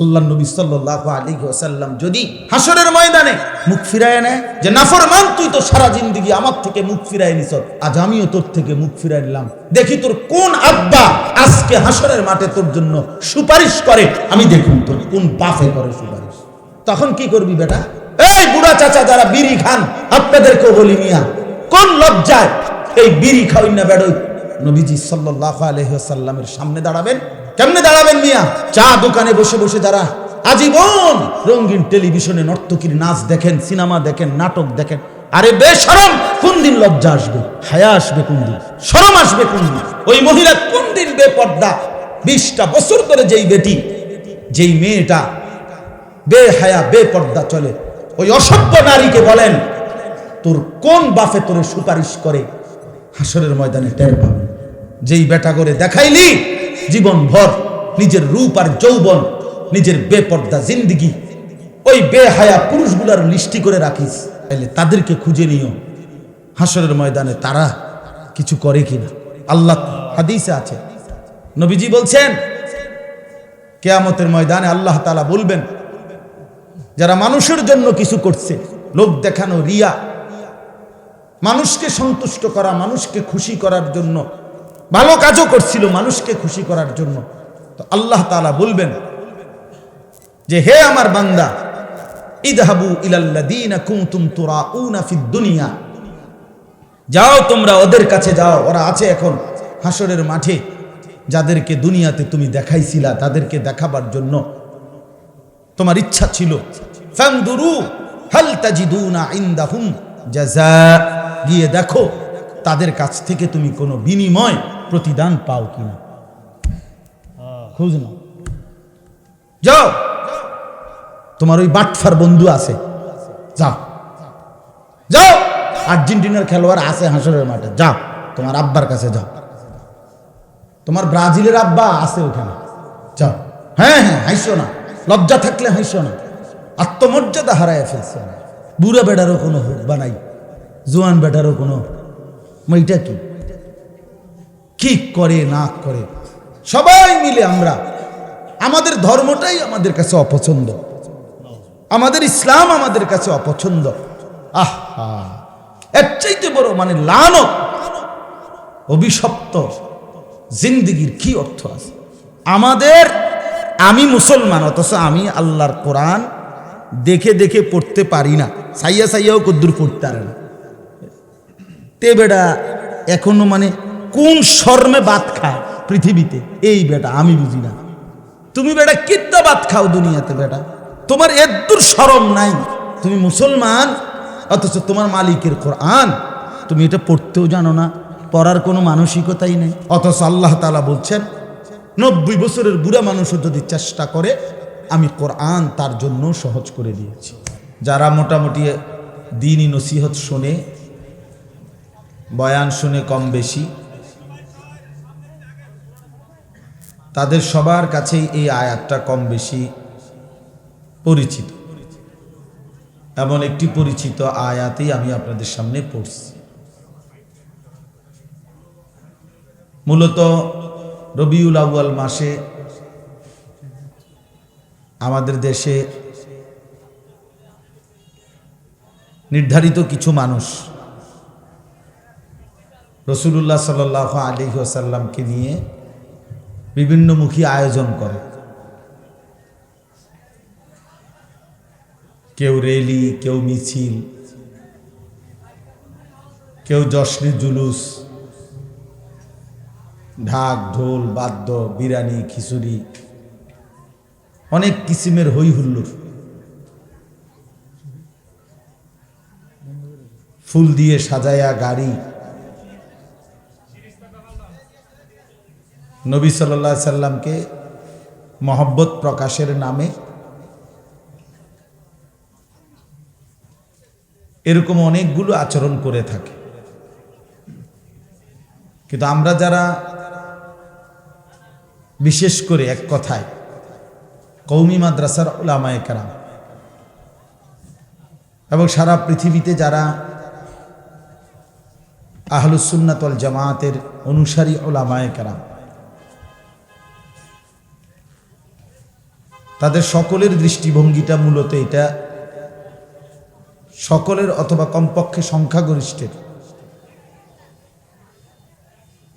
আল্লাহ নবী সাল্লাল্লাহু আলাইহি ওয়াসাল্লাম যদি হাসরের ময়দানে মুখ ফিরায় নেয় যে নাফরমান, তুই তো সারা জিন্দেগি আমার থেকে মুখ ফিরায় নিছ, আজ আমিও তোর থেকে মুখ ফিরায় নিলাম, দেখি তোর কোন আব্বা আজকে হাসরের মাঠে তোর জন্য সুপারিশ করে, আমি দেখুন তোর কোন বাপে করে সুপারিশ। তখন কি করবি বেটা? এই বুড়া চাচা যারা বিড়ি খান, আপনাদেরকেও বলি মিয়া, কোন লজ্জায় এই বিড়ি খাওয়াই না বেড়োই নবীজি সাল্লাল্লাহু আলাইহি ওয়াসাল্লামের সামনে দাঁড়াবেন? কেমনে দাঁড়াবেন মিয়া? চা দোকানে বসে বসে যারা আজীবন রঙিন টেলিভিশনে নর্তকীর নাচ দেখেন, সিনেমা দেখেন, নাটক দেখেন, আরে বেশরম, কোন দিন লজ্জা আসবে, হায়া আসবে কোন দিন, শরম আসবে কোন দিন? ওই মহিলা কোন দিন বেপর্দা 20টা বছর ধরে যেই বেটি, যেই মেয়েটা বেহায়া বেপর্দা চলে, ওই অসভ্য নারীকে বলেন তোর কোন বাপে তোরে সুপারিশ করে? হাসরের ময়দানে টের পাবে। যেই বেটা করে দেখাইলি জীবন ভর নিজের রূপ আর যৌবন, নিজের বেপর্দা জিন্দিগি, ওই বেহায়া পুরুষগুলার লিস্টি করে রাখিস, তাইলে তাদেরকে খুঁজে নিও হাসরের ময়দানে তারা কিছু করে কিনা। আল্লাহ হাদিসে আছে, নবীজি বলছেন কিয়ামতের ময়দানে আল্লাহ তাআলা বলবেন, যারা মানুষের জন্য কিছু করছে, লোক দেখানো, রিয়া, মানুষকে সন্তুষ্ট করা, মানুষকে খুশি করার জন্য ভালো কাজও করছিল মানুষকে খুশি করার জন্য, তো আল্লাহ তাআলা বলবেন যে হে আমার বান্দা, ইযহাবু ইলাল্লাযীনা কুনতুম তুরাউনা ফিদ দুনিয়া, যাও তোমরা ওদের কাছে যাও, ওরা আছে এখন হাসরের মাঠে, যাদেরকে দুনিয়াতে তুমি দেখাইছিলা, তাদেরকে দেখাবার জন্য তোমার ইচ্ছা ছিল। ফানদুরু হাল তাজিদুনা ইনদাহুম জাযা, গিয়ে দেখো তাদের কাছ থেকে তুমি কোনো বিনিময় প্রতিদান পাও কিনা, খোঁজ নাও। যাও, তোমার ওই বাটফার বন্ধু আছে, যাও যাও, আর্জেন্টিনার খেলোয়াড় আছে হাসরের মাঠে, যাও তোমার আব্বার কাছে যাও, তোমার ব্রাজিলের আব্বা আছে ওখানে, যাও। হ্যাঁ হ্যাঁ, হাসো না, লজ্জা থাকলে হাসো না, আত্মমর্যাদা হারায় ফেলছে। বুড়া বেটারও কোনো হুকবা নাই, জোয়ান বেটারও কোনো, মেয়েটা কি করে না করে, সবাই মিলে আমরা, আমাদের ধর্মটাই আমাদের কাছে অপছন্দ, আমাদের ইসলাম আমাদের কাছে অপছন্দ। আহা, এর চাইতে বড় মানে লানত, অভিশপ্ত জিন্দেগির কি অর্থ আছে আমাদের? আমি মুসলমান, অথচ আমি আল্লাহর কোরআন দেখে দেখে পড়তে পারি না, সাইয়া সাইয়াও কদ্দুর পড়তে পারে না। তে বেটা এখনো মানে কোন শর্মে ভাত খায় পৃথিবীতে, এই বেটা আমি বুঝি না। তুমি বেটা কিত্তা ভাত খাও দুনিয়াতে বেটা, তোমার এদ্দুর শরম নাই, তুমি মুসলমান অথচ তোমার মালিকের কোরআন তুমি এটা পড়তেও জানো না, পড়ার কোনো মানসিকতাই নেই। অথচ আল্লাহ তাআলা বলছেন 90 বছরের বুড়া মানুষও যদি চেষ্টা করে, আমি কোরআন তার জন্য সহজ করে দিয়েছি। যারা মোটামুটি দ্বীনি নসিহত শুনে, বয়ান শুনে কম বেশি, তাদের সবার কাছেই এই আয়াতটা কম বেশি পরিচিত। এমন একটি পরিচিত আয়াতই আমি আপনাদের সামনে পড়ছি। মূলত রবিউল আউয়াল মাসে আমাদের দেশে নির্ধারিত কিছু মানুষ রাসূলুল্লাহ সাল্লাল্লাহু আলাইহি ওয়াসাল্লামকে নিয়ে বিভিন্নমুখী আয়োজন করে। কেউ র্যালি, কেউ মিছিল, কেউ জশ্নে জুলুস, ঢাক ঢোল বাদ্য, বিরিয়ানি খিচুড়ি, অনেক কিসিমের হই হুল্লোড়, ফুল দিয়ে সাজায়া গাড়ি, নবী সাল্লাল্লাহু আলাইহি সাল্লামকে মহব্বত প্রকাশের নামে এরকম অনেকগুলো আচরণ করে থাকে। কিন্তু আমরা যারা বিশেষ করে এক কথায় কওমি মাদ্রাসার উলামায়ে কেরাম এবং সারা পৃথিবীতে যারা আহলুস সুন্নাত ওয়াল জামাতের অনুসারী উলামায়ে কেরাম, তাদের সকলের দৃষ্টিভঙ্গিটা মূলত এটা, সকলের অথবা কমপক্ষে সংখ্যাগরিষ্ঠের,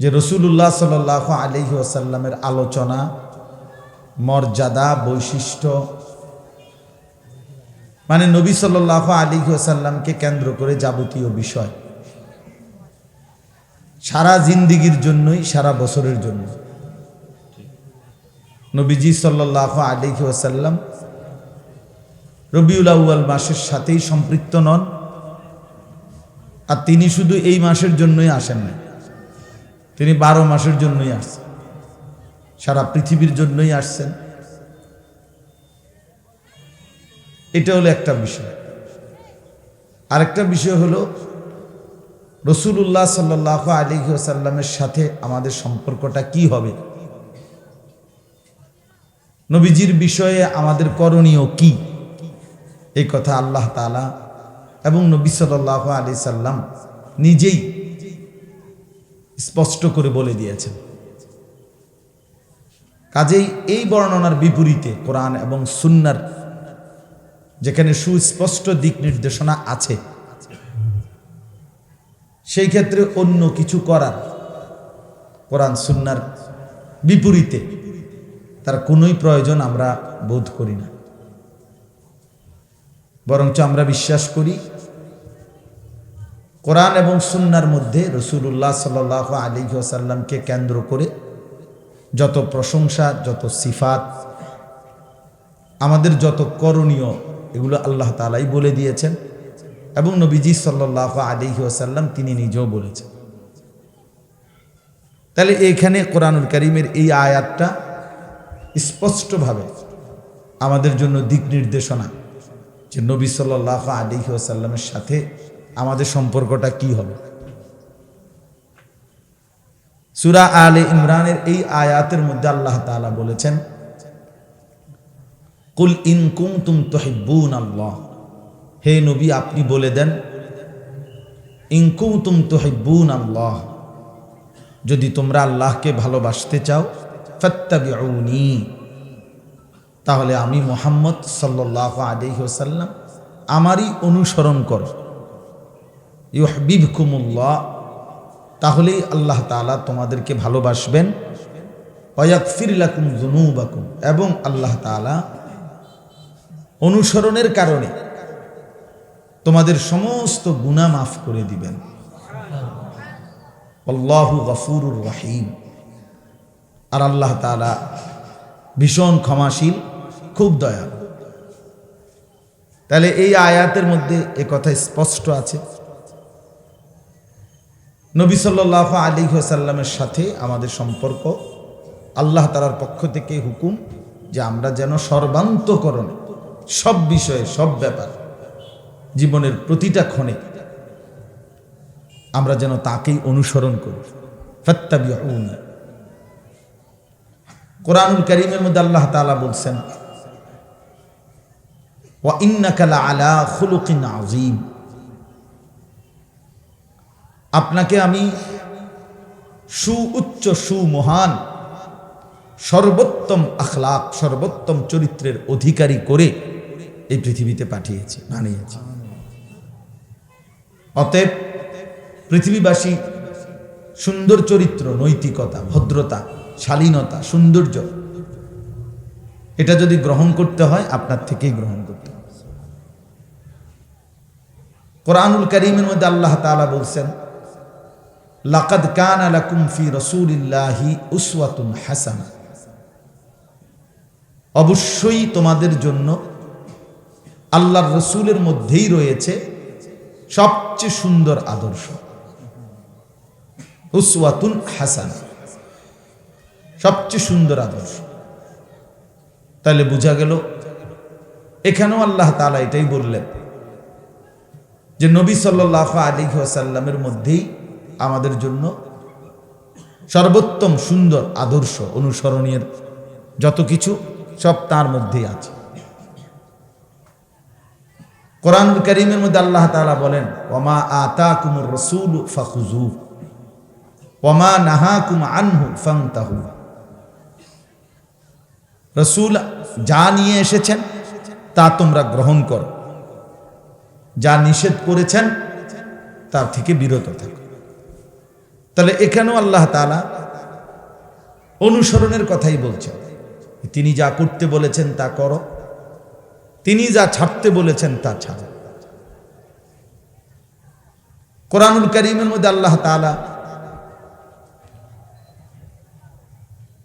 যে রাসূলুল্লাহ সাল্লাল্লাহু আলাইহি ওয়াসাল্লামের আলোচনা, মর্যাদা, বৈশিষ্ট্য, মানে নবী সাল্লাল্লাহু আলাইহি ওয়াসাল্লামকে কেন্দ্র করে যাবতীয় বিষয় সারা জিন্দিগির জন্যই, সারা বছরের জন্য নবীজি সাল্লাল্লাহু আলাইহি ওয়াসাল্লাম রবিউল আউয়াল মাসের সাথেই সম্পৃক্ত নন। আর তিনি শুধু এই মাসের জন্যই আসেন না, তিনি 12 মাসের জন্যই আসছেন, সারা পৃথিবীর জন্যই আসছেন। এটা হলো একটা বিষয়। আরেকটা বিষয় হলো রাসূলুল্লাহ সাল্লাল্লাহু আলাইহি ওয়াসাল্লামের সাথে আমাদের সম্পর্কটা কি হবে, নবীজির বিষয়ে আমাদের করণীয় কি, এই কথা আল্লাহ তাআলা এবং নবী সাল্লাল্লাহু আলাইহি সাল্লাম নিজেই স্পষ্ট করে বলে দিয়েছেন। কাজেই এই বর্ণনার বিপরীতে কোরআন এবং সুন্নাহর যেখানে সুস্পষ্ট দিক নির্দেশনা আছে, সেই ক্ষেত্রে অন্য কিছু করার কোরআন সুন্নাহর বিপরীতে তার কোনোই প্রয়োজন আমরা বোধ করি না। বরঞ্চ আমরা বিশ্বাস করি কোরআন এবং সুন্নাহর মধ্যে রাসূলুল্লাহ সাল্লাল্লাহু আলাইহি ওয়াসাল্লামকে কেন্দ্র করে যত প্রশংসা, যত সিফাত, আমাদের যত করণীয়, এগুলো আল্লাহ তাআলাই বলে দিয়েছেন এবং নবীজি সাল্লাল্লাহু আলাইহি ওয়াসাল্লাম তিনি নিজেও বলেছেন। তাহলে এইখানে কোরআনুল কারীমের এই আয়াতটা স্পষ্টভাবে আমাদের জন্য দিক নির্দেশনা, যে নবী সাল্লাল্লাহু আলাইহি ওয়াসাল্লামের সাথে আমাদের সম্পর্কটা কি হবে। সূরা আলে ইমরানের এই আয়াতের মধ্যে আল্লাহ তাআলা বলেছেন, কুল ইন কুনতুম তুহিব্বুনাল্লাহ, হে নবী আপনি বলে দেন, ইন কুনতুম তুহিব্বুনাল্লাহ, যদি তোমরা আল্লাহকে ভালোবাসতে চাও, ফাত্তাবিউনি, তাহলে আমি মুহাম্মদ সাল্লাল্লাহু আলাইহি ওয়াসাল্লাম আমারই অনুসরণ করো। ইউহিব্বুকুমুল্লাহ, তাহলেই আল্লাহ তাআলা তোমাদেরকে ভালোবাসবেন। ওয়া ইয়াগফির লাকুম যুনুবাকুম, এবং আল্লাহ তাআলা অনুসরণের কারণে তোমাদের সমস্ত গুনাহ মাফ করে দিবেন। আল্লাহু গফুরুর রহিম, আর আল্লাহ তাআলা ভীষণ ক্ষমাশীল, খুব দয়ালু। তাহলে এই আয়াতের মধ্যে এ কথা স্পষ্ট আছে, নবী সাল্লাল্লাহু আলাইহি ওয়াসাল্লামের সাথে আমাদের সম্পর্ক, আল্লাহ তাআলার পক্ষ থেকে হুকুম যে আমরা যেন সর্বান্তকরণে, সব বিষয়ে, সব ব্যাপার, জীবনের প্রতিটা ক্ষণে আমরা যেন তাকেই অনুসরণ করি। ফাত্তাবিউনি, কোরআনুল কারীমের মধ্যে আল্লাহ তাআলা বলছেন, ওয়া ইন্নাকা লাআলা খুলুকিন আযীম, আপনাকে আমি সুউচ্চ, সুমহান, সর্বোত্তম আখলাক, সর্বোত্তম চরিত্রের অধিকারী করে এই পৃথিবীতে পাঠিয়েছি, বানিয়েছি। অতএব পৃথিবীবাসী সুন্দর চরিত্র, নৈতিকতা, ভদ্রতা, শালীনতা, সৌন্দর্য, এটা যদি গ্রহণ করতে হয় আপনার থেকেই গ্রহণ করতে হবে। কোরআনুল কারীমের মধ্যে আল্লাহ তাআলা বলছেন, লাকাদ কানা লাকুম ফি রাসূলিল্লাহি উসওয়াতুন হাসানা, অবশ্যই তোমাদের জন্য আল্লাহর রাসূলের মধ্যেই রয়েছে সবচেয়ে সুন্দর আদর্শ। উসওয়াতুন হাসানা, সবচেয়ে সুন্দর আদর্শ। তাহলে বোঝা গেল এখানেও আল্লাহ তাআলা এটাই বললেন যে নবী সাল্লাল্লাহু আলাইহি ওয়াসাল্লামের মধ্যেই আমাদের জন্য সর্বোত্তম সুন্দর আদর্শ, অনুসরণীয় যত কিছু সব তার মধ্যেই আছে। কোরআনুল কারীমের মধ্যে আল্লাহ তাআলা বলেন, ওয়ামা আতাকুমুর রাসূলু ফাখুযুহু ওয়ামা নাহাকুম আনহু ফান্তাহু, রসুল যা নিয়ে এসেছেন তা তোমরা গ্রহণ করো, যা নিষেধ করেছেন তার থেকে বিরত থাকো। তাহলে এখানেও আল্লাহ তাআলা অনুসরণের কথাই বলছেন। তিনি যা করতে বলেছেন তা করো, তিনি যা ছাড়তে বলেছেন তা ছাড়ো। কোরআনুল কারীমের মধ্যে আল্লাহ তাআলা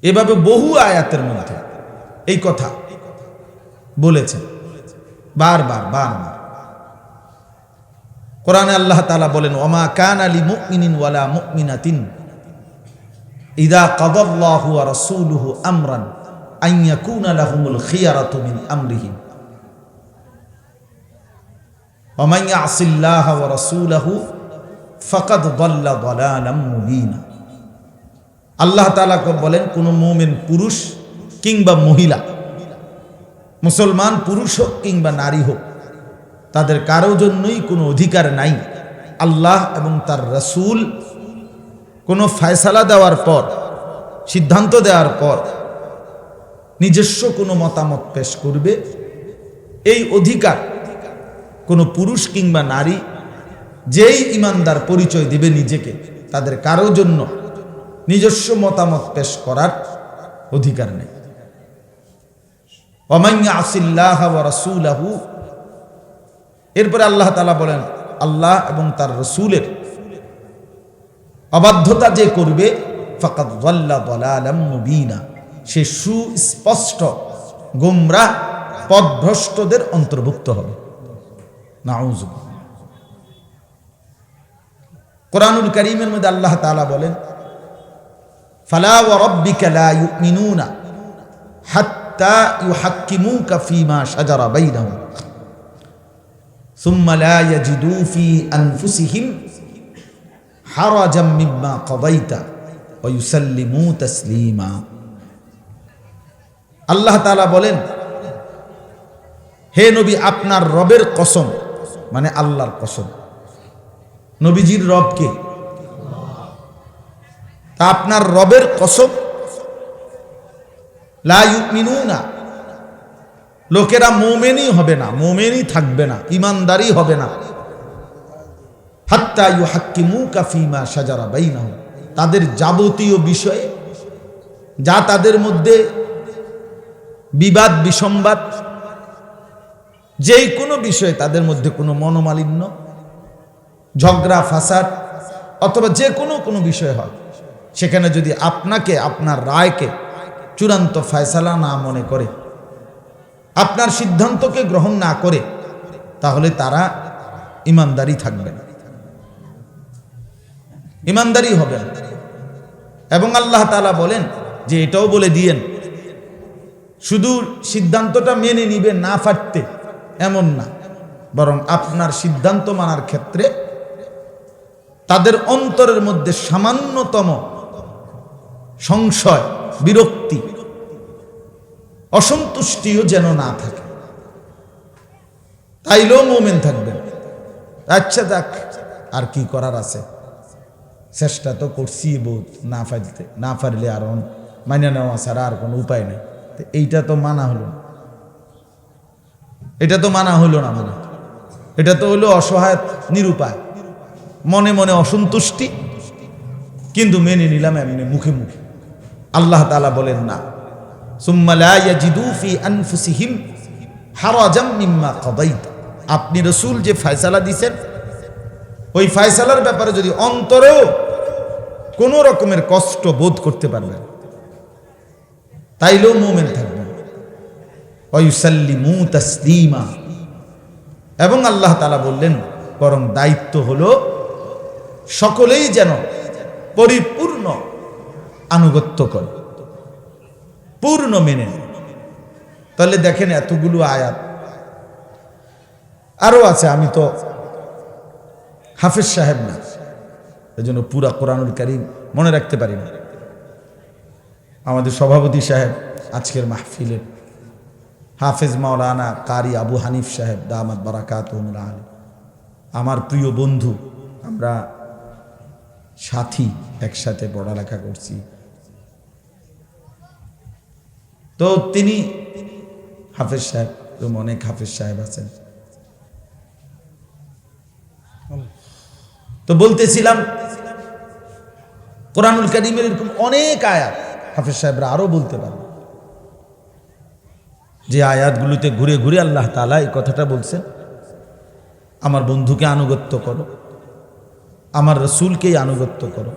এভাবে বহু আয়াতের মধ্যে এই কথা বলেছেন, বারবার বারবার। কোরআনে আল্লাহ তাআলা বলেন, ওমা কানা লিমুমিনিন ওয়ালা মুমিনাতিন ইযা কাদাল্লাহু ওয়া রাসূলুহু আমরান আন ইয়াকুনা লাহুমুল খিয়ারাতু মিন আমরিহিম ওয়া মান ইয়াসিল্লাহা ওয়া রাসূলাহু ফাকাদ দাল্লা দালালাম মুবিনা। আল্লাহ তাআলা বলেন, কোন মুমিন পুরুষ কিংবা মহিলা, মুসলমান পুরুষ হোক কিংবা নারী হোক, তাদের কারো জন্যই কোনো অধিকার নাই আল্লাহ এবং তার রাসূল কোনো ফয়সালা দেওয়ার পর, সিদ্ধান্ত দেওয়ার পর নিজস্ব কোনো মতামত পেশ করবে, এই অধিকার কোনো পুরুষ কিংবা নারী যেই ইমানদার পরিচয় দিবে নিজেকে, তাদের কারো জন্য নিজস্ব মতামত পেশ করার অধিকার নেই। ওমান ইয়াসিল্লাহ ওয়া রাসূলাহু, এরপরে আল্লাহ তাআলা বলেন, আল্লাহ এবং তার রাসূলের অবাধ্যতা যে করবে, ফাকাদ যাল্লা দালালাম মুবিনা, সে সুস্পষ্ট গোমরাহ পথভ্রষ্টদের অন্তর্ভুক্ত হবে। নাউযুবিল্লাহ। কোরআনুল কারীমের মধ্যে আল্লাহ তাআলা বলেন, ফালা ওয়া রাব্বিকা লা ইউমিনুনা হাত্তা ইউহাক্কিমুকা ফীমা শাজারা বাইনাহুম সুম্মা লা ইয়াজিদু ফী আনফুসিহিম হারাজাম মিম্মা কাদাইতা ওয়া ইউসাল্লিমু তাসলিমা। আল্লাহ তাআলা বলেন, হে নবী, আপনার রবের কসম, মানে আল্লাহর কসম। নবীজির রব কে? তা আপনার রবের কসম, লা ইউমিনুনা, লোকেরা মুমিনই হবে না, মুমিনই থাকবে না, ইমানদারই হবে না, হাত্তা ইউহাক্কিমুকা ফীমা শাজারা বাইনাহুম, তাদের যাবতীয় বিষয়ে যা তাদের মধ্যে বিবাদ বিসম্বাদ, যেই কোনো বিষয়ে তাদের মধ্যে কোনো মনোমালিন্য, ঝগড়া ফাসাদ অথবা যে কোনো বিষয় হয়, সেখানে যদি আপনাকে, আপনার রায়কে চূড়ান্ত ফয়সালা না মনে করে, আপনার সিদ্ধান্তকে গ্রহণ না করে, তাহলে তারা ইমানদারি থাকবে না, ইমানদারি হবে না। এবং আল্লাহ তাআলা বলেন যে এটাও বলে দিয়েন, শুধু সিদ্ধান্তটা মেনে নিবে না ফাটতে এমন না, বরং আপনার সিদ্ধান্ত মানার ক্ষেত্রে তাদের অন্তরের মধ্যে সামান্যতম সংশয়, বিরক্তি, অসন্তুষ্টিও যেন না থাকে, তাইলেও মুমিন থাকবেন। আচ্ছা যাক, আর কি করার আছে, চেষ্টা তো করছি বহুত, না পারলে আর মাইনা নেওয়া ছাড়া আর কোনো উপায় নেই। এইটা তো মানা হলো, এটা তো মানা হলো না, মানে এটা তো হলো অসহায়, নিরুপায়, মনে মনে অসন্তুষ্টি, কিন্তু মেনে নিলাম এমনি মুখে মুখে। আল্লাহ তাআলা বলেন না, সুম্মা লা ইয়াজিদু ফি আনফুসিহিম হারাজাম মিম্মা কাদাইতা, আপনি রাসূল যে ফয়সালা দিয়েছেন, ওই ফয়সালার ব্যাপারে যদি অন্তরেও কোনো রকমের কষ্ট বোধ করতে পারবেন, তাইলেও মুমিন থাকবেন। ওয়া ইউসাল্লিমু তাসলিমা, এবং আল্লাহ তাআলা বললেন, বরং দায়িত্ব হলো সকলেই যেন পরিপূর্ণ আনুগত্য করে, পূর্ণ মেনে। তাহলে দেখেন এতগুলো আয়াত, আরো আছে, আমি তো হাফেজ সাহেব না, এজন্য পুরা কোরআনুল কারীম মনে রাখতে পারি না। আমাদের সভাপতি সাহেব আজকের মাহফিলের হাফেজ মাওলানা কারি আবু হানিফ সাহেব দামাত বারাকাতুহুল আলী, আমার প্রিয় বন্ধু, আমরা সাথী, একসাথে পড়ালেখা করছি। তো তিনি হাফেজ সাহেব, অনেক হাফেজ সাহেব আছেন, তো বলতেছিলাম কোরআনুল কারীমের এরকম অনেক আয়াত হাফেজ সাহেবরা আরো বলতে পারে, যে আয়াতগুলোতে ঘুরে ঘুরে আল্লাহ তাআলা এই কথাটা বলছেন, আমার বন্ধুকে আনুগত্য করো, আমার রসুলকেই আনুগত্য করো।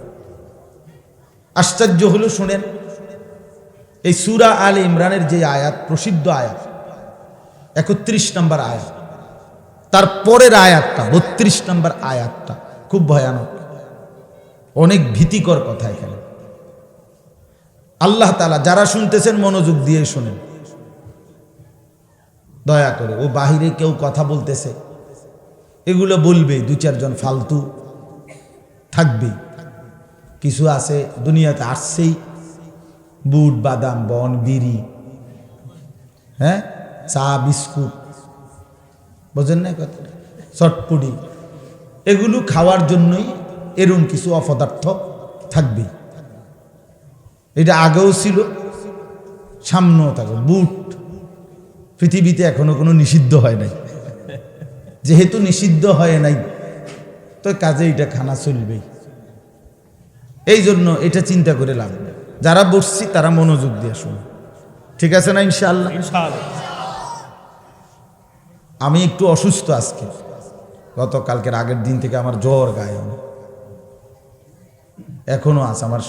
আশ্চর্য হলো, শুনেন, এই সূরা আলে ইমরানের যে আয়াত, প্রসিদ্ধ আয়াত 31 নম্বর আয়াত, তার পরের আয়াতটা 32 নম্বর আয়াতটা খুব ভয়ানক, অনেক ভীতিকর কথা। এখানে আল্লাহ তাআলা, যারা শুনতেছেন মনোযোগ দিয়ে শুনেন দয়া করে। ও বাহিরে কেউ কথা বলতেছে, এগুলো বলবে, দু চারজন ফালতু থাকবে, কিছু আছে দুনিয়াতে আসছেই, বুট বাদাম বন বিড়ি, হ্যাঁ, চা বিস্কুট, বোঝেন না কথা, চটপুটি, এগুলো খাওয়ার জন্যই এরকম কিছু অপদার্থ থাকবে। এটা আগেও ছিল, সামনেও থাকবে। বুট পৃথিবীতে এখনো কোনো নিষিদ্ধ হয় নাই, যেহেতু নিষিদ্ধ হয় নাই তো কাজে এটা খানা চলবেই। এই জন্য এটা চিন্তা করে লাভ নেই। যারা বসছি তারা মনোযোগ দিয়ে শুনে, ঠিক আছে না? ইনশাআল্লাহ। আমি একটু অসুস্থ আজকে, গতকালকের আগের দিন থেকে আমার জ্বর, গায়ে এখনো আছে, আমার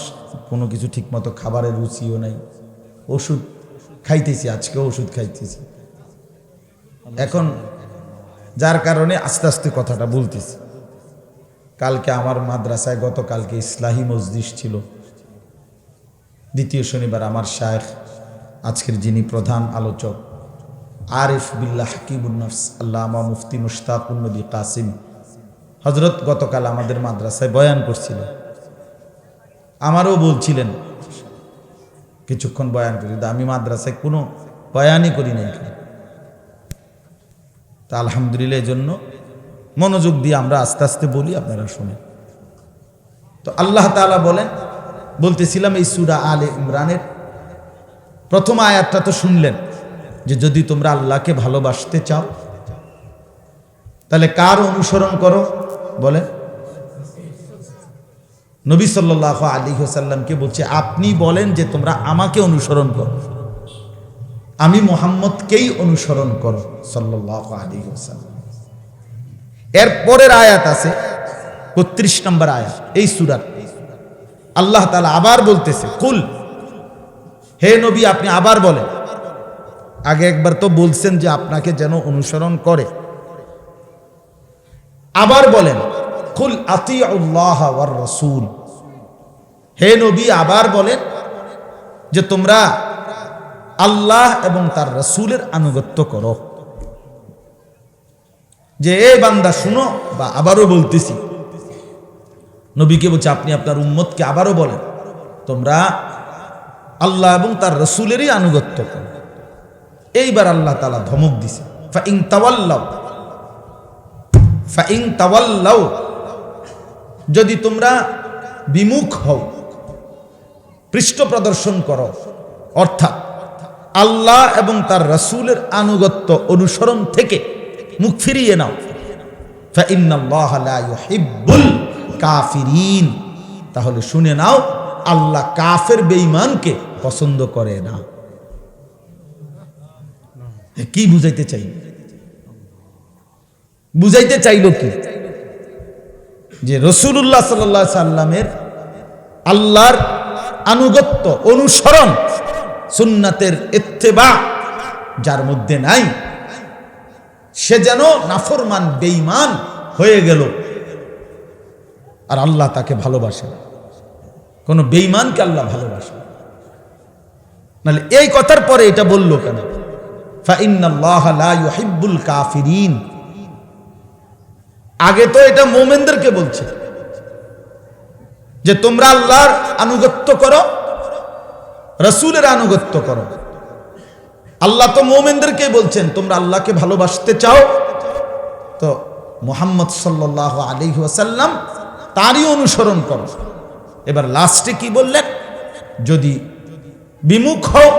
কোনো কিছু ঠিক মতো খাবারের রুচিও নাই, ওষুধ খাইতেছি, আজকেও ওষুধ খাইতেছি এখন, যার কারণে আস্তে আস্তে কথাটা বলতেছি। কালকে আমার মাদ্রাসায়, গতকালকে ইসলাহি মজলিস ছিল, দ্বিতীয় শনিবার। আমার শায়েখ, আজকের যিনি প্রধান আলোচক, আরিফ বিল্লাহ হাকিমুন নফস আল্লামা মুফতি মুশতাকুন নবী কাসিম হযরত গতকাল আমাদের মাদ্রাসায় বয়ান করছিল। আমারও বলছিলেন কিছুক্ষণ বয়ান করি, আমি মাদ্রাসায় কোনো বয়ানই করি নাই। তা আলহামদুলিল্লাহ, এই জন্য মনোযোগ দিয়ে আমরা আস্তে আস্তে বলি, আপনারা শুনেন। তো আল্লাহ তাআলা বলতেছিলাম এই সূরা আলে ইমরানের প্রথম আয়াতটা তো শুনলেন, যে যদি তোমরা আল্লাহকে ভালোবাসতে চাও তাহলে কার অনুসরণ করো? বলেন, নবী সাল্লাল্লাহু আলাইহি ওয়াসাল্লামকে বলছে, আপনি বলেন যে তোমরা আমাকে অনুসরণ করো, আমি মুহাম্মদকেই অনুসরণ করো সাল্লাল্লাহু আলাইহি ওয়াসাল্লাম। এর পরের আয়াত আছে 32 নম্বর আয়াত এই সূরার। আল্লাহ তাআলা আবার বলতেছে, কুল, হে নবী আপনি আবার বলেন। আগে একবার তো বলছেন যে আপনাকে যেন অনুসরণ করে, আবার বলেন, কুল আতিউল্লাহ ওয়ার রাসূল, হে নবী আবার বলেন যে তোমরা আল্লাহ এবং তার রাসূলের আনুগত্য করো। যে এ বান্দা শুনো, বা আবারও বলতেছি, নবীকে বলছে আপনি আপনার উম্মতকে আবারও বলেন তোমরা আল্লাহ এবং তার রাসূলেরই আনুগত্য করো। এইবার আল্লাহ তাআলা ধমক দিছে, ফাইন তাওয়াল্লাউ, যদি তোমরা বিমুখ হও, পৃষ্ঠ প্রদর্শন করো, অর্থাৎ আল্লাহ এবং তার রাসূলের আনুগত্য অনুসরণ থেকে মুখ ফিরিয়ে নাও, ফাইন্নাল্লাহা লা ইউহিব্বুল কাফিরিন, তাহলে শুনে নাও আল্লাহ কাফের বেঈমানকে পছন্দ করে না। কি বুঝাইতে চাই? বুঝাইতে চাইল কি? যে রাসূলুল্লাহ সাল্লাল্লাহু আলাইহি সাল্লামের আল্লাহর আনুগত্য অনুসরণ, সুন্নাতের ইত্তেবা যার মধ্যে নাই, সে যেন নাফরমান বেঈমান হয়ে গেল, আর আল্লাহ তাকে ভালোবাসে না। কোন বেঈমানকে আল্লাহ ভালোবাসে না। নাহলে এই কথার পরে এটা বলল কেন? ফাইন্নাল্লাহা লা ইউহিব্বুল কাফিরিন। আগে তো এটা মুমিনদেরকে বলছে যে তোমরা আল্লাহর আনুগত্য করো, রাসূলের আনুগত্য করো। আল্লাহ তো মুমিনদেরকে বলছেন তোমরা আল্লাহকে ভালোবাসতে চাও, তো মুহাম্মদ সাল্লাল্লাহু আলাইহি ওয়াসাল্লাম তারই অনুসরণ করো। এবার লাস্টে কি বললেন? যদি বিমুখ হও,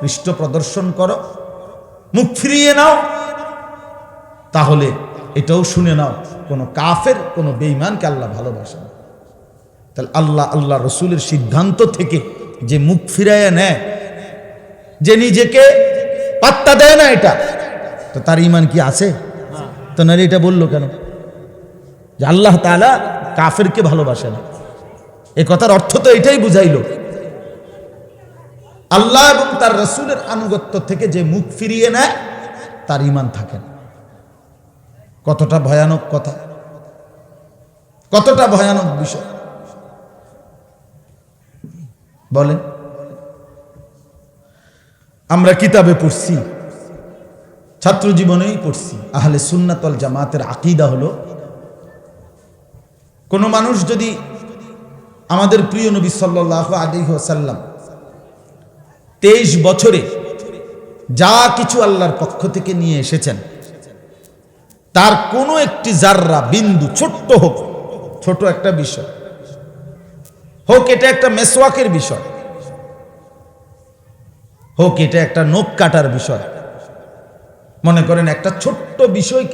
পৃষ্ঠ প্রদর্শন করো, মুখ ফিরিয়ে নাও, তাহলে এটাও শুনে নাও কোনো কাফের কোনো বেঈমানকে আল্লাহ ভালোবাসেন। তাহলে আল্লাহ রসুলের সিদ্ধান্ত থেকে যে মুখ ফিরাইয়া নেয়, যে নিজেকে পাত্তা দেয় না, এটা তো তার ঈমান কি আছে? তো নারী এটা বললো কেন যে আল্লাহ তাআলা কাফেরকে ভালোবাসে না? এ কথার অর্থ তো এটাই বুঝাইলো আল্লাহ এবং তার রসুলের আনুগত্য থেকে যে মুখ ফিরিয়ে নেয় তার ঈমান থাকে না। কতটা ভয়ানক কথা, কতটা ভয়ানক বিষয় বলেন। আমরা কিতাবে পড়ছি, ছাত্র জীবনেই পড়ছি, আহলে সুন্নাত ওয়াল জামাতের আকীদা হলো কোন মানুষ যদি আমাদের প্রিয় নবী সাল্লাল্লাহু আলাইহি ওয়াসাল্লাম 23 বছরে যা কিছু আল্লাহর পক্ষ থেকে নিয়ে এসেছেন তার কোনো একটি জাররা বিন্দু, ছোট্ট হোক, ছোট একটা বিষয় হোক, এটা একটা মেসওয়াকের বিষয় হোক, এটা একটা নখ কাটার বিষয়, মনে করেন একটা ছোট্ট বিষয়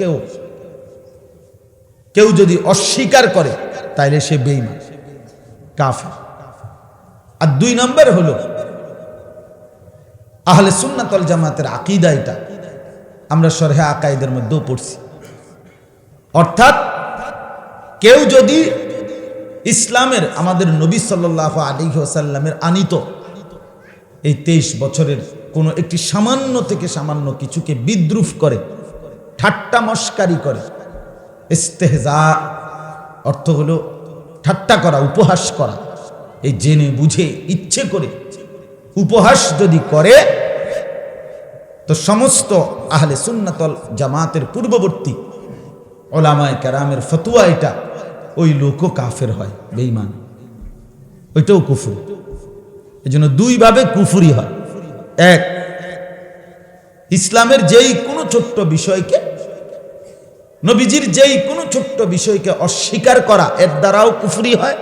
কেউ যদি অস্বীকার করে তাইলে সে বেঈমান, কাফের। আর 2 নম্বর হলো আহলে সুন্নাত ওয়াল জামাতের আকীদা, এটা আমরা শরহে আকাইদের মধ্যেও পড়ছি। অর্থাৎ কেউ যদি ইসলামের, আমাদের নবী সাল্লাল্লাহু আলাইহি ওয়াসাল্লামের আনিত এই 23 বছরের কোনো একটি সামান্য থেকে সামান্য কিছুকে বিদ্রুপ করে, ঠাট্টা মস্কারি করে, ইস্তেহজা অর্থ হলো ঠাট্টা করা, উপহাস করা, এই জেনে বুঝে ইচ্ছে করে উপহাস যদি করে, তো সমস্ত আহলে সুন্নাত ওয়াল জামাতের পূর্ববর্তী উলামায়ে কেরামের ফতোয়া এটা, ওই লোকও কাফের হয়, বেঈমান, ওইটাও কুফর। এজন্য 2 ভাবে কুফরি হয়। এক, ইসলামের যেই কোনো ছোট্ট বিষয়কে, নবীজির যেই কোনো ছোট্ট বিষয়কে অস্বীকার করা, এর দ্বারাও কুফরি হয়।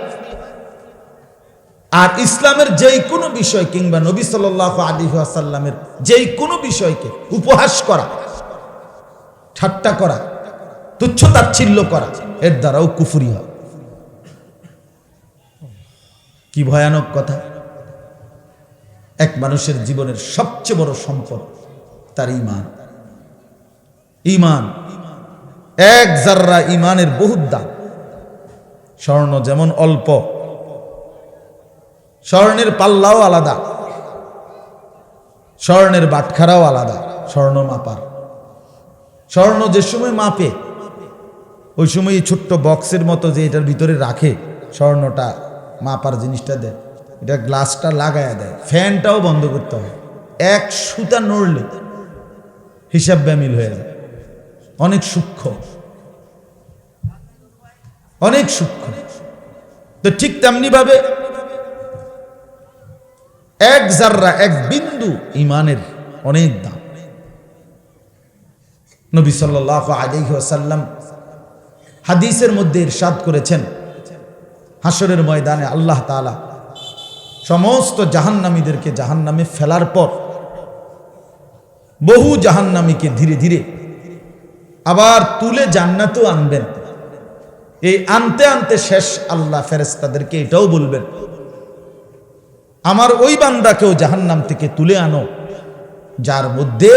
আর ইসলামের যেই কোনো বিষয় কিংবা নবী সাল্লাল্লাহু আলাইহি ওয়াসাল্লামের যেই কোনো বিষয়কে উপহাস করা, ঠাট্টা করা, তুচ্ছ-তাচ্ছিল্য করা, এর দ্বারাও কুফরি হয়। কি ভয়ানক কথা! এক মানুষের জীবনের সবচেয়ে বড় সম্পদ তার ঈমান। ঈমান, এক জাররা ঈমানের বহুত দাম। স্বর্ণ যেমন অল্প, স্বর্ণের পাল্লাও আলাদা, স্বর্ণের বাটখারাও আলাদা, স্বর্ণ মাপার। স্বর্ণ যে সময় মাপে, ওই সময় ছোট্ট বক্সের মতো যে এটার ভিতরে রাখে স্বর্ণটা মাপার জিনিসটা দেয়, এটা গ্লাসটা লাগায়া দেয়, ফ্যানটাও বন্ধ করতে হয়, এক সুতা নড়লে হিসাব ব্যামিল হয়ে যায়। অনেক সূক্ষ্ম, অনেক সূক্ষ্ম। তো ঠিক তেমনি ভাবে এক জাররা, এক বিন্দু ঈমানের অনেক দাম। নবী সাল্লাল্লাহু আলাইহি ওয়াসাল্লাম হাদিসের মধ্যে ইরশাদ করেছেন, হাসরের ময়দানে আল্লাহ তাআলা সমস্ত জাহান্নামীদেরকে জাহান্নামে ফেলার পর বহু জাহান্নামীকে ধীরে ধীরে আবার তুলে জান্নাতেও আনবেন। এই আনতে আনতে শেষ আল্লাহ ফেরেশতাদেরকে এটাও বলবেন, আমার ওই বান্দাকেও জাহান্নাম থেকে তুলে আনো যার মধ্যে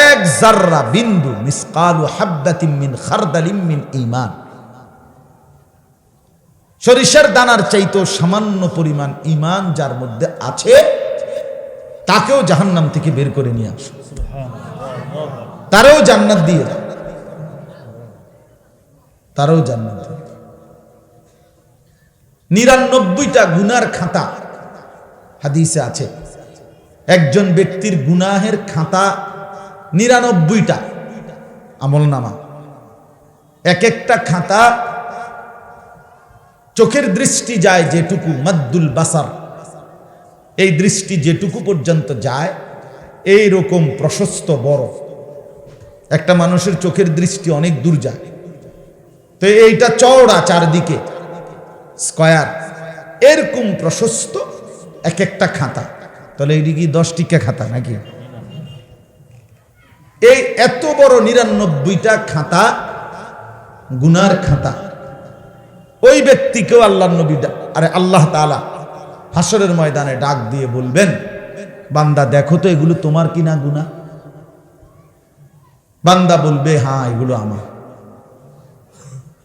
এক জাররা বিন্দু, মিসকালু হাববাতিন মিন খারদালিন মিন ঈমান, সরিষার দানার চাইতেও সামান্য পরিমাণ ঈমান যার মধ্যে আছে, তাকেও জাহান্নাম থেকে বের করে নিয়ে আসো, তারও জান্নাত দিয়ে দাও, তারও জান্নাত। 99টা গুনার খাতা হাদিসে আছে। একজন ব্যক্তির গুনাহের খাতা 99টা আমলনামা, এক একটা খাতা চোখের দৃষ্টি যায় যেটুকু, মাদ্দুল বাসার, এই দৃষ্টি যেটুকু পর্যন্ত যায়, এই রকম প্রশস্ত বড়। একটা মানুষের চোখের দৃষ্টি অনেক দূর যায়, তো এইটা চওড়া, চারদিকে স্কয়ার, এরকম প্রশস্ত এক একটা খাতা। তাহলে এটি কি 10 টিকা খাতা নাকি? এই এত বড় 99টা খাতা, গুনার খাতা, ওই ব্যক্তিকেও আল্লাহ নবী আল্লাহ তাআলা হাসরের ময়দানে ডাক দিয়ে বলবেন, বান্দা দেখো তো এগুলো তোমার কিনা গুনাহ? বান্দা বলবে হ্যাঁ এগুলো আমার।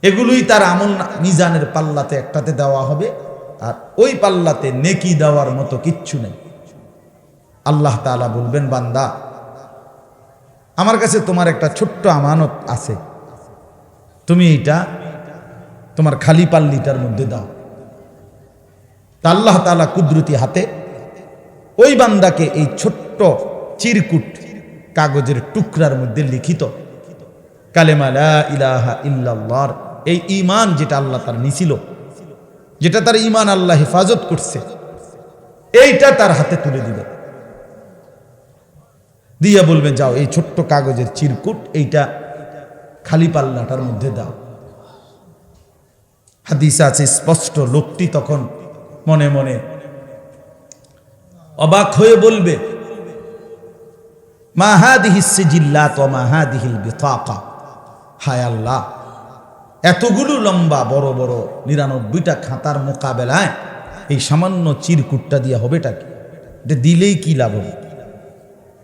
এগুলোই তার আমল মিজানের পাল্লাতে একটাতে দেওয়া হবে, আর ওই পাল্লাতে নেকি দেওয়ার মতো কিচ্ছু নেই। আল্লাহ তাআলা বলবেন, বান্দা আমার কাছে তোমার একটা ছোট্ট আমানত আছে, তুমি এটা তোমার খালি পাল্লিটার মধ্যে দাও। তা আল্লাহ তাআলা কুদরতি হাতে ওই বান্দাকে এই ছোট্ট চিরকুট কাগজের টুকরার মধ্যে লিখিত কালেমা লা ইলাহা ইল্লাল্লাহর এই ঈমান, যেটা আল্লাহ তার নিছিল, যেটা তার ঈমান আল্লাহ হেফাজত করছে, এইটা তার হাতে তুলে দিবে, দিয়া বলবেন যাও এই ছোট্ট কাগজের চিরকুট এইটা খালি পাল্লাটার মধ্যে দাও। হাদিসে আছে স্পষ্ট, লোকটি তখন মনে মনে অবাক হয়ে বলবে, মা হাদিহিস সিজিল্লাত ওয়া মা হাদিহিল বিতাকা, হায় আল্লাহ, এতগুলো লম্বা বড় বড় 99টা খাতার মোকাবেলায় এই সামান্য চিরকুটটা দিয়া হবেটা কি? এটা দিলেই কি লাভ হবে?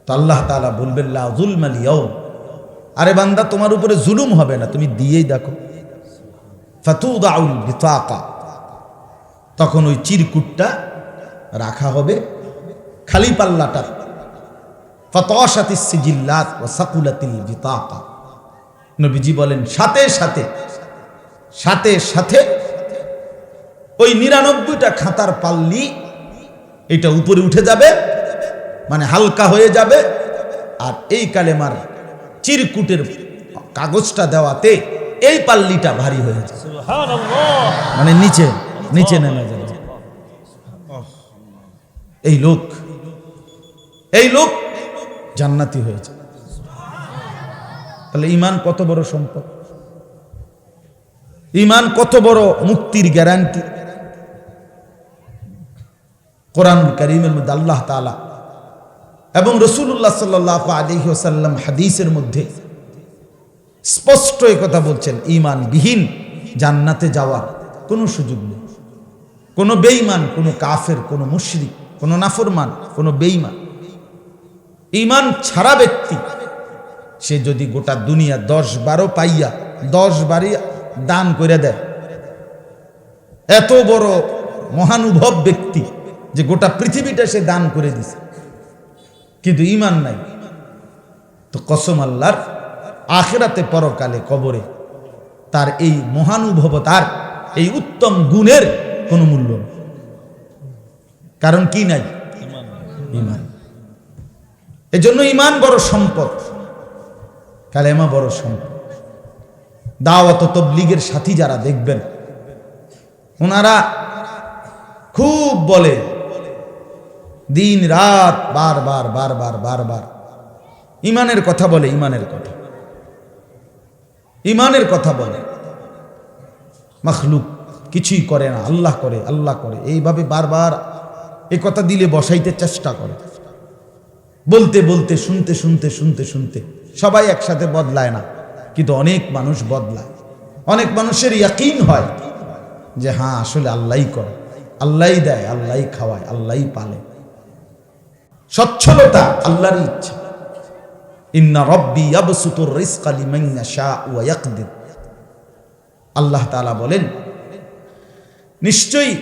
তো আল্লাহ তাআলা বলবেন, লা যুলমাল ইয়াউম, আরে বান্দা তোমার উপরে জুলুম হবে না, তুমি দিয়েই দেখো। ফাতুদাউল বিতাকা, তখন ওই চিরকুটটা রাখা হবে খালি পাল্লাটা। ফাতাশাতিস সিজিল্লাত ওয়া সাকুলাতিল বিতাকা, নবীজি বলেন সাথে সাথে সাথে সাথে ওই 99টা খাতার পাল্লি এটা উপরে উঠে যাবে, মানে হালকা হয়ে যাবে, আর এই কালেমার চিরকুটের কাগজটা দেওয়াতে এই পাল্লিটা ভারী হয়ে যাবে, মানে নিচে নিচে নেমে যাবে। এই লোক জান্নাতি হয়েছে। তাহলে ঈমান কত বড় সম্পদ, ঈমান কত বড় মুক্তির গ্যারান্টি। কোরআনুল কারীমের মধ্যে আল্লাহ তাআলা এবং রাসূলুল্লাহ সাল্লাল্লাহু আলাইহি ওয়াসাল্লাম হাদিসের মধ্যে স্পষ্ট এই কথা বলছেন, ঈমান বিহীন জান্নাতে যাওয়ার কোনো সুযোগ নেই। কোনো বেঈমান, কোনো কাফের, কোনো মুশরিক, কোনো নাফরমান, কোনো বেঈমান, ঈমান ছাড়া ব্যক্তি সে যদি গোটা দুনিয়া 10-12 পাইয়া 10 বারই দান করে দেয়, এত বড় মহানুভব ব্যক্তি যে গোটা পৃথিবীটা সে দান করে দিছে, কিন্তু ঈমান নাই, তো কসম আল্লাহর, আখিরাতে পরকালে কবরে তার এই মহানুভবতার এই উত্তম গুণের কোনো মূল্য নেই। কারণ কি নাই? ঈমান। এজন্য ঈমান বড় সম্পদ, কালেমা বড় সম্পদ। দাওয়াত ও তাবলীগের সাথী যারা দেখবেন, ওনারা খুব বলে দিন রাত বারবার বারবার বারবার ঈমানের কথা বলে, ঈমানের কথা, ঈমানের কথা বলে। মাখলুক কিছুই করে না, আল্লাহ করে, আল্লাহ করে, এইভাবে বারবার এই কথা দিলে বসাইতে চেষ্টা করে। বলতে বলতে, শুনতে শুনতে শুনতে শুনতে সবাই একসাথে বদলায় না, কিন্তু অনেক মানুষ বদলায়। অনেক মানুষের ইয়াকিন হয় যে হ্যাঁ আসলে আল্লাহই করে, আল্লাহই দেয়, আল্লাহই খাওয়ায়, আল্লাহই পালে। সচ্ছলতা আল্লাহরই ইচ্ছা। ইন্না রাব্বি ইয়াবসুতুর রিজকা লিমান ইয়াশা ওয়া ইয়াকদির, আল্লাহ তাআলা বলেন, নিশ্চয়ই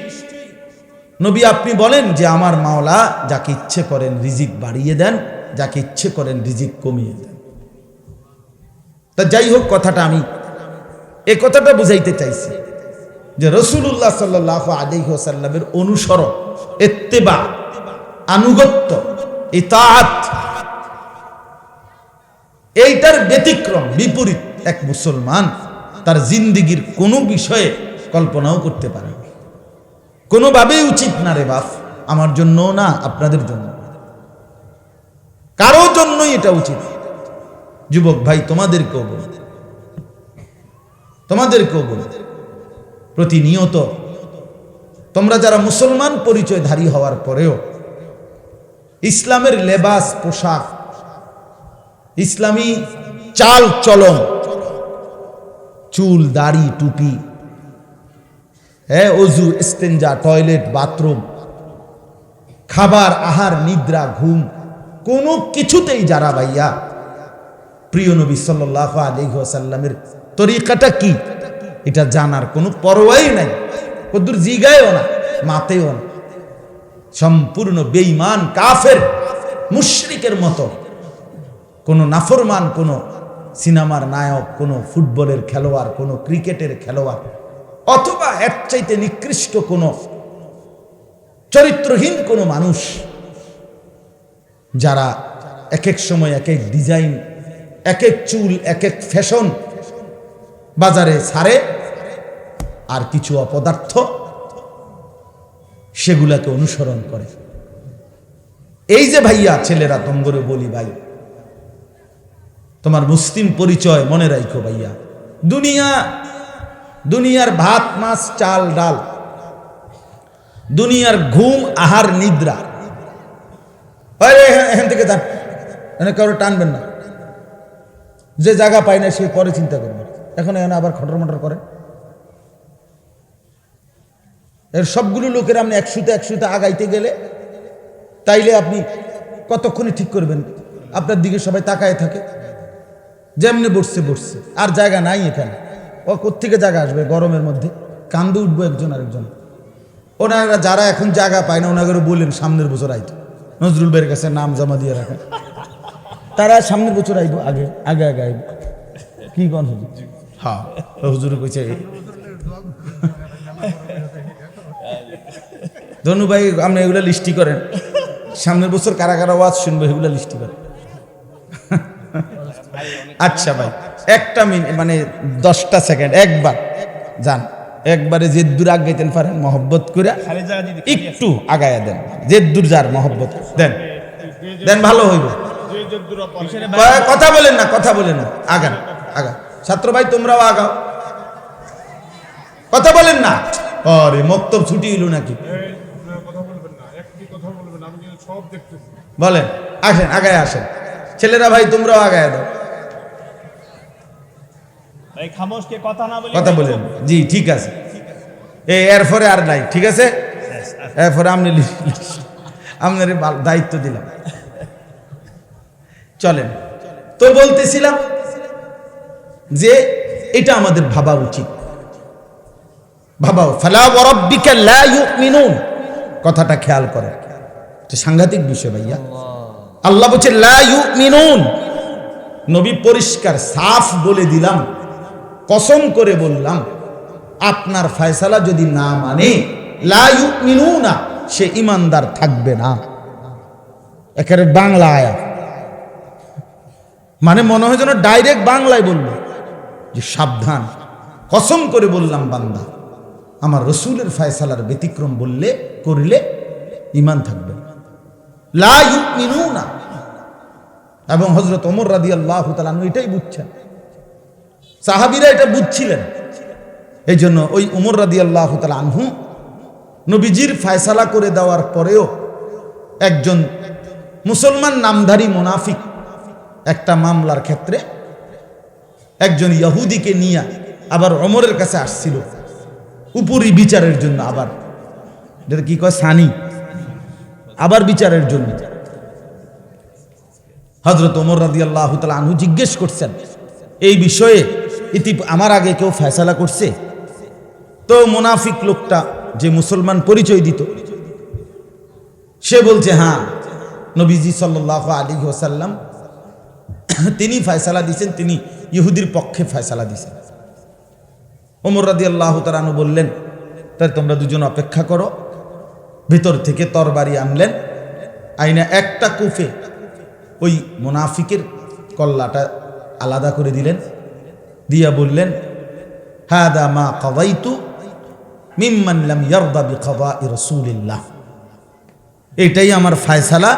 নবী আপনি বলেন যে আমার মাওলা যাকে ইচ্ছে করেন রিজিক বাড়িয়ে দেন, যাকে ইচ্ছে করেন রিজিক কমিয়ে দেন। তা যাই হোক, কথাটা আমি এই কথাটা বুঝাইতে চাইছি যে রাসূলুল্লাহ সাল্লাল্লাহু আলাইহি ওয়াসাল্লামের অনুসরণ, ইত্তেবা, আনুগত্য, ইতাআত, এইটার ব্যতিক্রম, বিপরীত এক মুসলমান তার জিন্দেগীর কোনো বিষয়ে কল্পনাও করতে পারে না। কোনোভাবেই উচিত না রে বাপ, আমার জন্য না, আপনাদের জন্য, কারো জন্যই এটা উচিত। যুবক ভাই, তোমাদেরকেও বলি, প্রতিনিয়ত তোমরা যারা মুসলমান পরিচয়ধারী হওয়ার পরেও ইসলামের লেবাস পোশাক, ইসলামী চাল চলন, চুল দাড়ি টুপি, অজু ইস্তেঞ্জা টয়লেট বাথরুম, খাবার আহার নিদ্রা ঘুম, কোনো কিছুতেই যারা ভাইয়া প্রিয় নবী সাল্লাল্লাহু আলাইহি ওয়াসাল্লামের তরিকাটা কি এটা জানার কোনো পরোয়াই নাই, কদ্দুর জিগায়ও না মাতেও না, সম্পূর্ণ বেঈমান কাফের মুশরিকের মতো কোনো নাফরমান, কোনো সিনেমার নায়ক, কোনো ফুটবলের খেলোয়াড়, কোনো ক্রিকেটের খেলোয়াড়, অথবা এর চাইতে নিকৃষ্ট কোনো চরিত্রহীন কোনো মানুষ, যারা এক এক সময় এক এক ডিজাইন, এক এক চুল, এক এক ফ্যাশন বাজারে ছাড়ে, আর কিছু অপদার্থ সেগুলাকে অনুসরণ করে। এই যে ভাইয়া ছেলেরা তঙ্গরে বলি, ভাই তোমার মুসলিম পরিচয় মনে রাখো ভাইয়া, দুনিয়ার ভাত মাছ চাল ডাল, দুনিয়ার ঘুম আহার নিদ্রা, এখান থেকে যান, এখানে কারো টানবেন না, যে জায়গা পায় না সে পরে চিন্তা করবে, এখন এখানে আবার খটর মটর করে। এর সবগুলো লোকের আপনি একশোতে আগাইতে গেলে তাইলে আপনি কতক্ষণে ঠিক করবেন? আপনার দিকে সবাই তাকায় থাকে, যেমনি বসছে আর জায়গা নাই এখানে। ও কোত্থেকে জায়গা আসবে গরমের মধ্যে? কান্দে উঠবো একজন আরেকজন। ওনারা যারা এখন জায়গা পায় না ওনাকে বললেন সামনের বছর আইতো, নজরুল ভাইয়ের কাছে নাম জমা দিয়ে রাখেন, তারা সামনের বছর আইব, আগে আইব। কি কন হুজুর? হ্যাঁ হুজুর কইছে ধনু ভাই আপনি এগুলা লিস্টি করেন, সামনের বছর কারা কারা ওয়াজ শুনবো এগুলা লিস্টি করেন। আচ্ছা ভাই একটা মিনিট মানে 10টা সেকেন্ড একবার যান, একবারে যে দূর আগাইতেন পারেন মহব্বত করে একটু আগায়া দেন, যে দূর যার মহব্বত দেন ভালো হইব। কথা বলেন না আগান ছাত্র ভাই তোমরাও আগাও, কথা বলেন না। আরে মক্তব ছুটি হইল নাকি? বলেন, আসেন আগায় আসেন ছেলেরা, ভাই তোমরাও আগায় দাও, কথা বলেন। জি ঠিক আছে, এরপরে আর নাই, ঠিক আছে, এরপরে আপনি আপনার দায়িত্ব দিলাম। চলেন তো বলতেছিলাম যে এটা আমাদের ভাবা উচিত, ভাবাও। ফালা ওয়া রাব্বিকা লা ইউমিনুন, কথাটা খেয়াল করেন, এটা সাংঘাতিক বিষয় ভাইয়া। আল্লাহ বলছে লা ইউমিনুন, নবী পরিষ্কার সাফ বলে দিলাম, কসম করে বললাম, আপনার ফয়সালা যদি না মানে লা ইউমিনুনা, সে ইমানদার থাকবে না। একেবারে বাংলা আয়াত, মানে মনে হয় যেন ডাইরেক্ট বাংলায় বলল যে সাবধান, কসম করে বললাম বান্দা, আমার রসুলের ফয়সালার ব্যতিক্রম করলে ঈমান থাকবে লা ইউমিনুনা। এবং হযরত ওমর রাদিয়াল্লাহু তাআলা আনহু এটাই বুঝছেন, সাহাবীরা এটা বুঝছিলেন, এই জন্য ওই ওমর রাদিয়াল্লাহু তাআলা আনহু নবীজির ফয়সালা করে দেওয়ার পরেও একজন মুসলমান নামধারী মুনাফিক একটা মামলার ক্ষেত্রে একজন ইহুদিকে নিয়ে আবার ওমরের কাছে আসছিল উপরি বিচারের জন্য, আবার যেটা কি কয় সানি, আবার বিচারের জন্য। হযরত ওমর রাদিয়াল্লাহু তাআলা আনহু জিজ্ঞেস করছেন এই বিষয়ে আমার আগে কেউ ফয়সালা করছে? তো মুনাফিক লোকটা যে মুসলমান পরিচয় দিত সে বলছে হ্যাঁ, নবীজি সাল্লাল্লাহু আলাইহি ওয়াসাল্লাম তিনি ফয়সালা দিয়েছেন, তিনি ইহুদির পক্ষে ফয়সালা দিয়েছেন। ওমর রাদিয়াল্লাহু তাআলা আনহু বললেন তাই তোমরা দুজন অপেক্ষা করো। ভিতর থেকে তরবারি আনলেন, আইনা একটা কুফে ওই মুনাফিকের কল্লাটা আলাদা করে দিলেন, দিয়া বললেন হাদা মা কাদাইতু মিম্মান লাম ইয়ারদা বিকাদাই রাসূলিল্লাহ, এটাই আমার ফয়সালা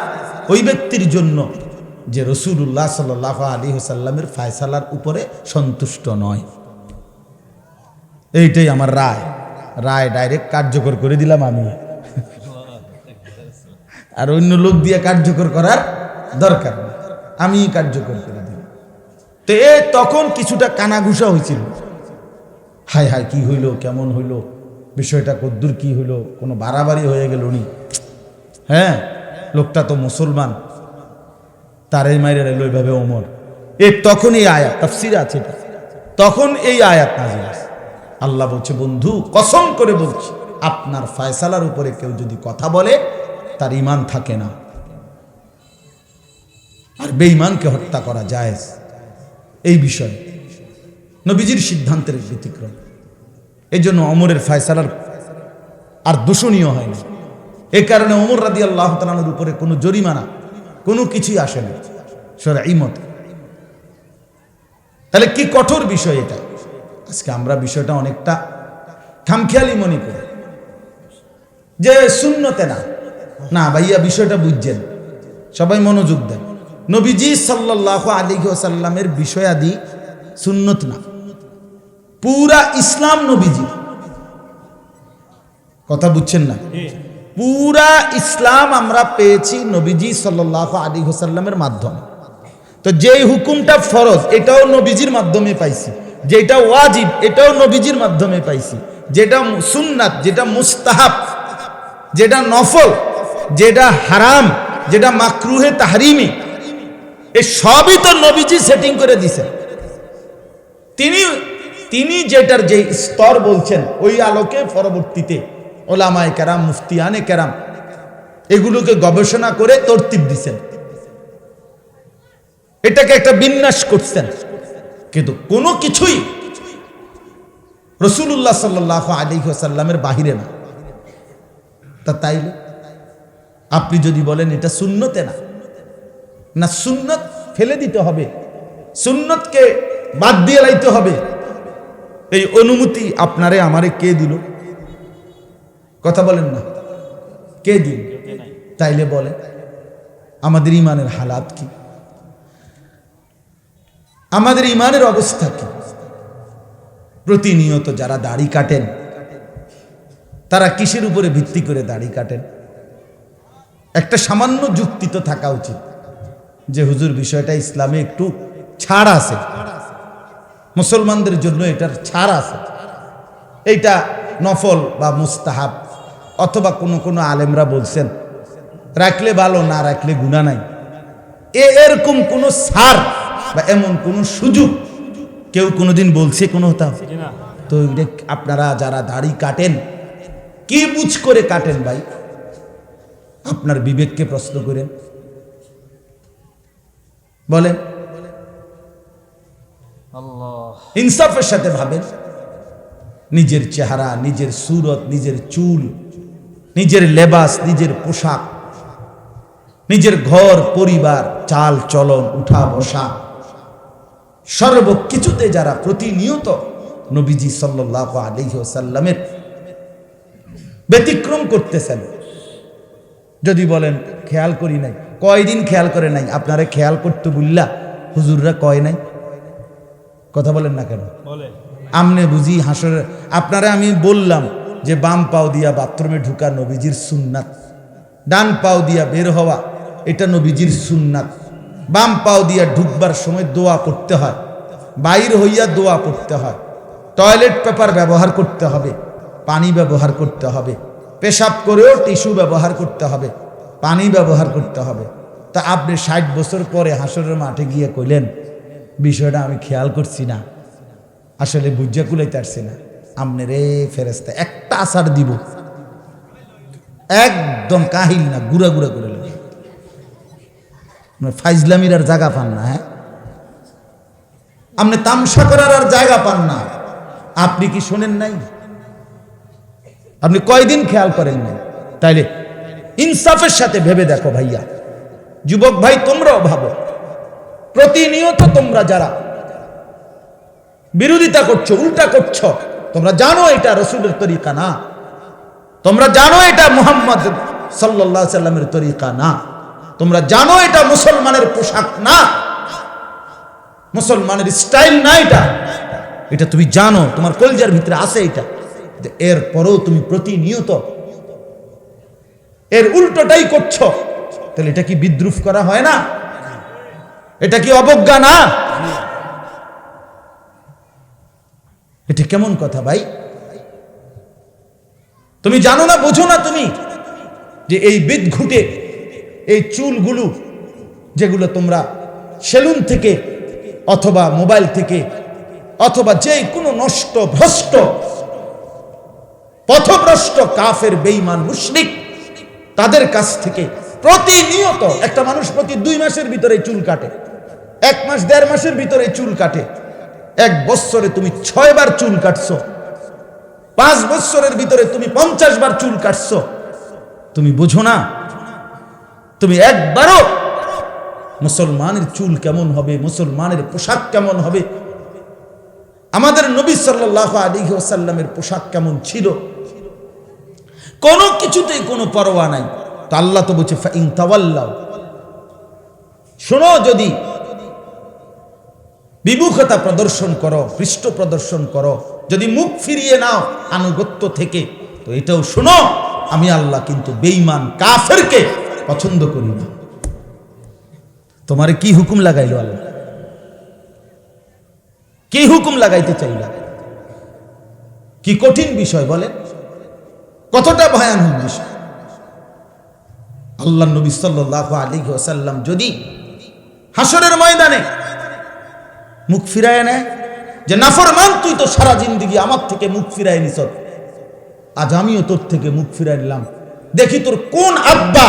ওই ব্যক্তির জন্য যে রাসূলুল্লাহ সাল্লাল্লাহু আলাইহি ওয়াসাল্লামের ফয়সালার উপরে সন্তুষ্ট নয়। এইটাই আমার রায় ডাইরেক্ট কার্যকর করে দিলাম আমি। আর অন্য লোক দিয়ে কার্যকর করার দরকার নেই, আমি কার্যকর করে দিই। তো তখন কিছুটা কানাঘুষা হয়েছিল, হায় হায় কি হইল, কেমন হইল, বিষয়টা কদ্দুর কি হইল, কোনো বাড়াবাড়ি হয়ে গেল নি, হ্যাঁ লোকটা তো মুসলমান, তারে মাইরে রইল এইভাবে ওমর। তখন এই আয়াত তাফসীরে আছে, তখন এই আয়াত নাযিল হয়েছে। আল্লাহ বলছে, বন্ধু কসম করে বলছি, আপনার ফয়সালার উপরে কেউ যদি কথা বলে তার ঈমান থাকে না, আর বেঈমানকে হত্যা করা জায়েজ। এই বিষয় নবীজির সিদ্ধান্তের ব্যতিক্রম, এই জন্য ওমরের ফয়সালার আর দূষণীয় হয় না। এই কারণে ওমর রাদিয়াল্লাহু তাআলার উপরে কোনো জরিমানা কোনো কিছুই আসে না শরঈ মতে। তাহলে কি কঠোর বিষয় এটা। আজকে আমরা বিষয়টা অনেকটা খামখেয়ালি মনে করি যে সুন্নতে না, না ভাইয়া বিষয়টা বুঝছেন, সবাই মনোযোগ দেন। নবীজি সাল্লাল্লাহু আলাইহি ওয়াসাল্লামের বিষয়াদি সুন্নত না, পুরা ইসলাম নবীজি, কথা বুঝছেন না, পুরা ইসলাম আমরা পেয়েছি নবীজি সাল্লাল্লাহু আলাইহি ওয়াসাল্লামের মাধ্যমে। তো যেই হুকুমটা ফরজ এটাও নবীজির মাধ্যমে পাইছি, যেটা ওয়াজিব এটাও নবীজির মাধ্যমে পাইছি, যেটা সুন্নাত, যেটা মুস্তাহাব, যেটা নফল, যেটা হারাম, যেটা মাকরুহে তাহরিমি, এই সবই তো নবীজি সেটিং করে দিয়েছেন। তিনি যেটার যে স্তর বলছেন ওই আলোকে পরবর্তীতে ওলামায়ে কেরাম, মুফতিয়ানে কেরাম এগুলোকে গবেষণা করে তরতিব দিছেন, এটাকে একটা বিন্যাস করছেন। কিন্তু কোনো কিছুই রাসূলুল্লাহ সাল্লাল্লাহু আলাইহি ওয়াসাল্লামের বাহিরে না। তা তাইলে আপনি যদি বলেন এটা সুন্নতে না, না সুন্নত ফেলে দিতে হবে, সুন্নতকে বাদ দিয়ে লাইতে হবে, এই অনুমতি আপনারে আমারে কে দিল? কথা বলেন না, কে দিল? তাইলে বলে আমাদের ইমানের হালাত কি, আমাদের ইমানের অবস্থা কি? প্রতিনিয়ত যারা দাড়ি কাটেন তারা কিসের উপরে ভিত্তি করে দাড়ি কাটেন? একটা সামান্য যুক্তি তো থাকা উচিত যে হুজুর বিষয়টা ইসলামে একটু ছাড় আছে, মুসলমানদের জন্য এটার ছাড় আছে, এইটা নফল বা মুস্তাহাব, অথবা কোনো আলেমরা বলছেন রাখলে ভালো, না রাখলে গুনাহ নাই, এরকম কোনো ছাড় বা এমন কোনো সুযোগ কেউ কোনোদিন বলছে কোনো হতা? তো আপনারা যারা দাড়ি কাটেন কি বুঝ করে কাটেন ভাই? আপনার বিবেককে প্রশ্ন করেন, বলেন, ইনসাফের সাথে ভাবেন। নিজের চেহারা, নিজের সুরত, নিজের চুল, নিজের লেবাস, নিজের পোশাক, নিজের ঘর পরিবার, চাল চলন, উঠা বসা, সর্বকিছুতে যারা প্রতিনিয়ত নবীজি সাল্লাল্লাহু আলাইহি ওয়াসাল্লামের ব্যতিক্রম করতেছেন, যদি বলেন খেয়াল করি নাই, কয়দিন খেয়াল করে নাই? আপনারা খেয়াল করতে বললা হুজুররা কয় নাই? কথা বলেন না কেন? আমনে বুঝি হাসরে আপনারা আমি বললাম যে বাম পাও দিয়া বাথরুমে ঢুকা নবীজির সুন্নাত, ডান পাও দিয়া বের হওয়া এটা নবীজির সুন্নাত, বাম পাও দিয়া ঢুকবার সময় দোয়া করতে হয়, বাইর হইয়া দোয়া করতে হয়, টয়লেট পেপার ব্যবহার করতে হবে, পানি ব্যবহার করতে হবে, পেশাব করেও টিস্যু ব্যবহার করতে হবে, পানি ব্যবহার করতে হবে। তা আপনি 60 বছর পরে হাসরের মাঠে গিয়ে কইলেন বিষয়টা আমি খেয়াল করছি না, আসলে বুঝা কুলাইতে পারছি না। আমনে রে ফেরেশতা একটা আসার দিব, একদম কাহিল না, গুড়া গুড়া করে লাগে, ফাইজলামির আর জায়গা পান না। হ্যাঁ, আপনি তামসা করার আর জায়গা পান না। আপনি কি শোনেন নাই? আপনি কয়দিন খেয়াল করেন নাই? তাইলে ইনসাফের সাথে ভেবে দেখো ভাইয়া, যুবক ভাই তোমরাও ভাবো, প্রতিনিয়ত তোমরা যারা বিরোধিতা করছো, উল্টা করছো, তোমরা জানো এটা রাসূলের তরিকা না, তোমরা জানো এটা মুহাম্মদ সাল্লাল্লাহু আলাইহি সাল্লামের তরিকা না, তোমরা জানো এটা মুসলমানের পোশাক না, মুসলমানের স্টাইল না, এটা তুমি জানো, তোমার কলজার ভিতরে আছে এটা। এরপরেও তুমি প্রতিনিয়ত এর উল্টোটাই করছো, তাহলে এটা কি বিদ্রুপ করা হয় না? এটা কি অবজ্ঞা না? এটা কেমন কথা ভাই? তুমি জানো না, বোঝো না তুমি যে এই বিদঘুটে এই চুলগুলো যেগুলো তোমরা সেলুন থেকে অথবা মোবাইল থেকে অথবা যে কোনো নষ্ট ভ্রষ্ট পথভ্রষ্ট কাফের বেঈমান মুশরিক তাদের কাছ থেকে প্রতিনিয়ত একটা মানুষ প্রতি 2 মাসের ভিতরে চুল কাটে, 1 মাস 1.5 মাসের ভিতরে চুল কাটে, 1 বছরে তুমি 6 বার চুল কাটছো, 5 বছরের ভিতরে তুমি 50 বার চুল কাটছো। তুমি বুঝো না? তুমি একবারও মুসলমানের চুল কেমন হবে, মুসলমানের পোশাক কেমন হবে, আমাদের নবী সাল্লাল্লাহু আলাইহি ওয়াসাল্লামের পোশাক কেমন ছিল, কোনো কিছুতেই কোনো পরোয়া নাই। তো আল্লাহ তো বলছে ফাইন তাওয়াল্লাউ, শোনো, যদি বিমুখতা প্রদর্শন করো, পৃষ্ঠ প্রদর্শন করো, যদি মুখ ফিরিয়ে নাও আনুগত্য থেকে, তো এটাও শোনো, আমি আল্লাহ কিন্তু বেঈমান কাফেরকে পছন্দ করি না। তোমারে কি হুকুম লাগাইলো আল্লাহ? কি হুকুম লাগাইতে চাইল? কি কঠিন বিষয় বলেন, কতটা ভয়ানক বিষয়। আল্লাহ নবী সাল্লাল্লাহু আলাইহি ওয়াসাল্লাম যদি হাসরের ময়দানে মুখ ফিরায় নেয় যে নাফরমান, তুই তো সারা জিন্দেগি আমার থেকে মুখ ফিরায় নিছ, আজ আমিও তোর থেকে মুখ ফিরায় নিলাম, দেখি তোর কোন আব্বা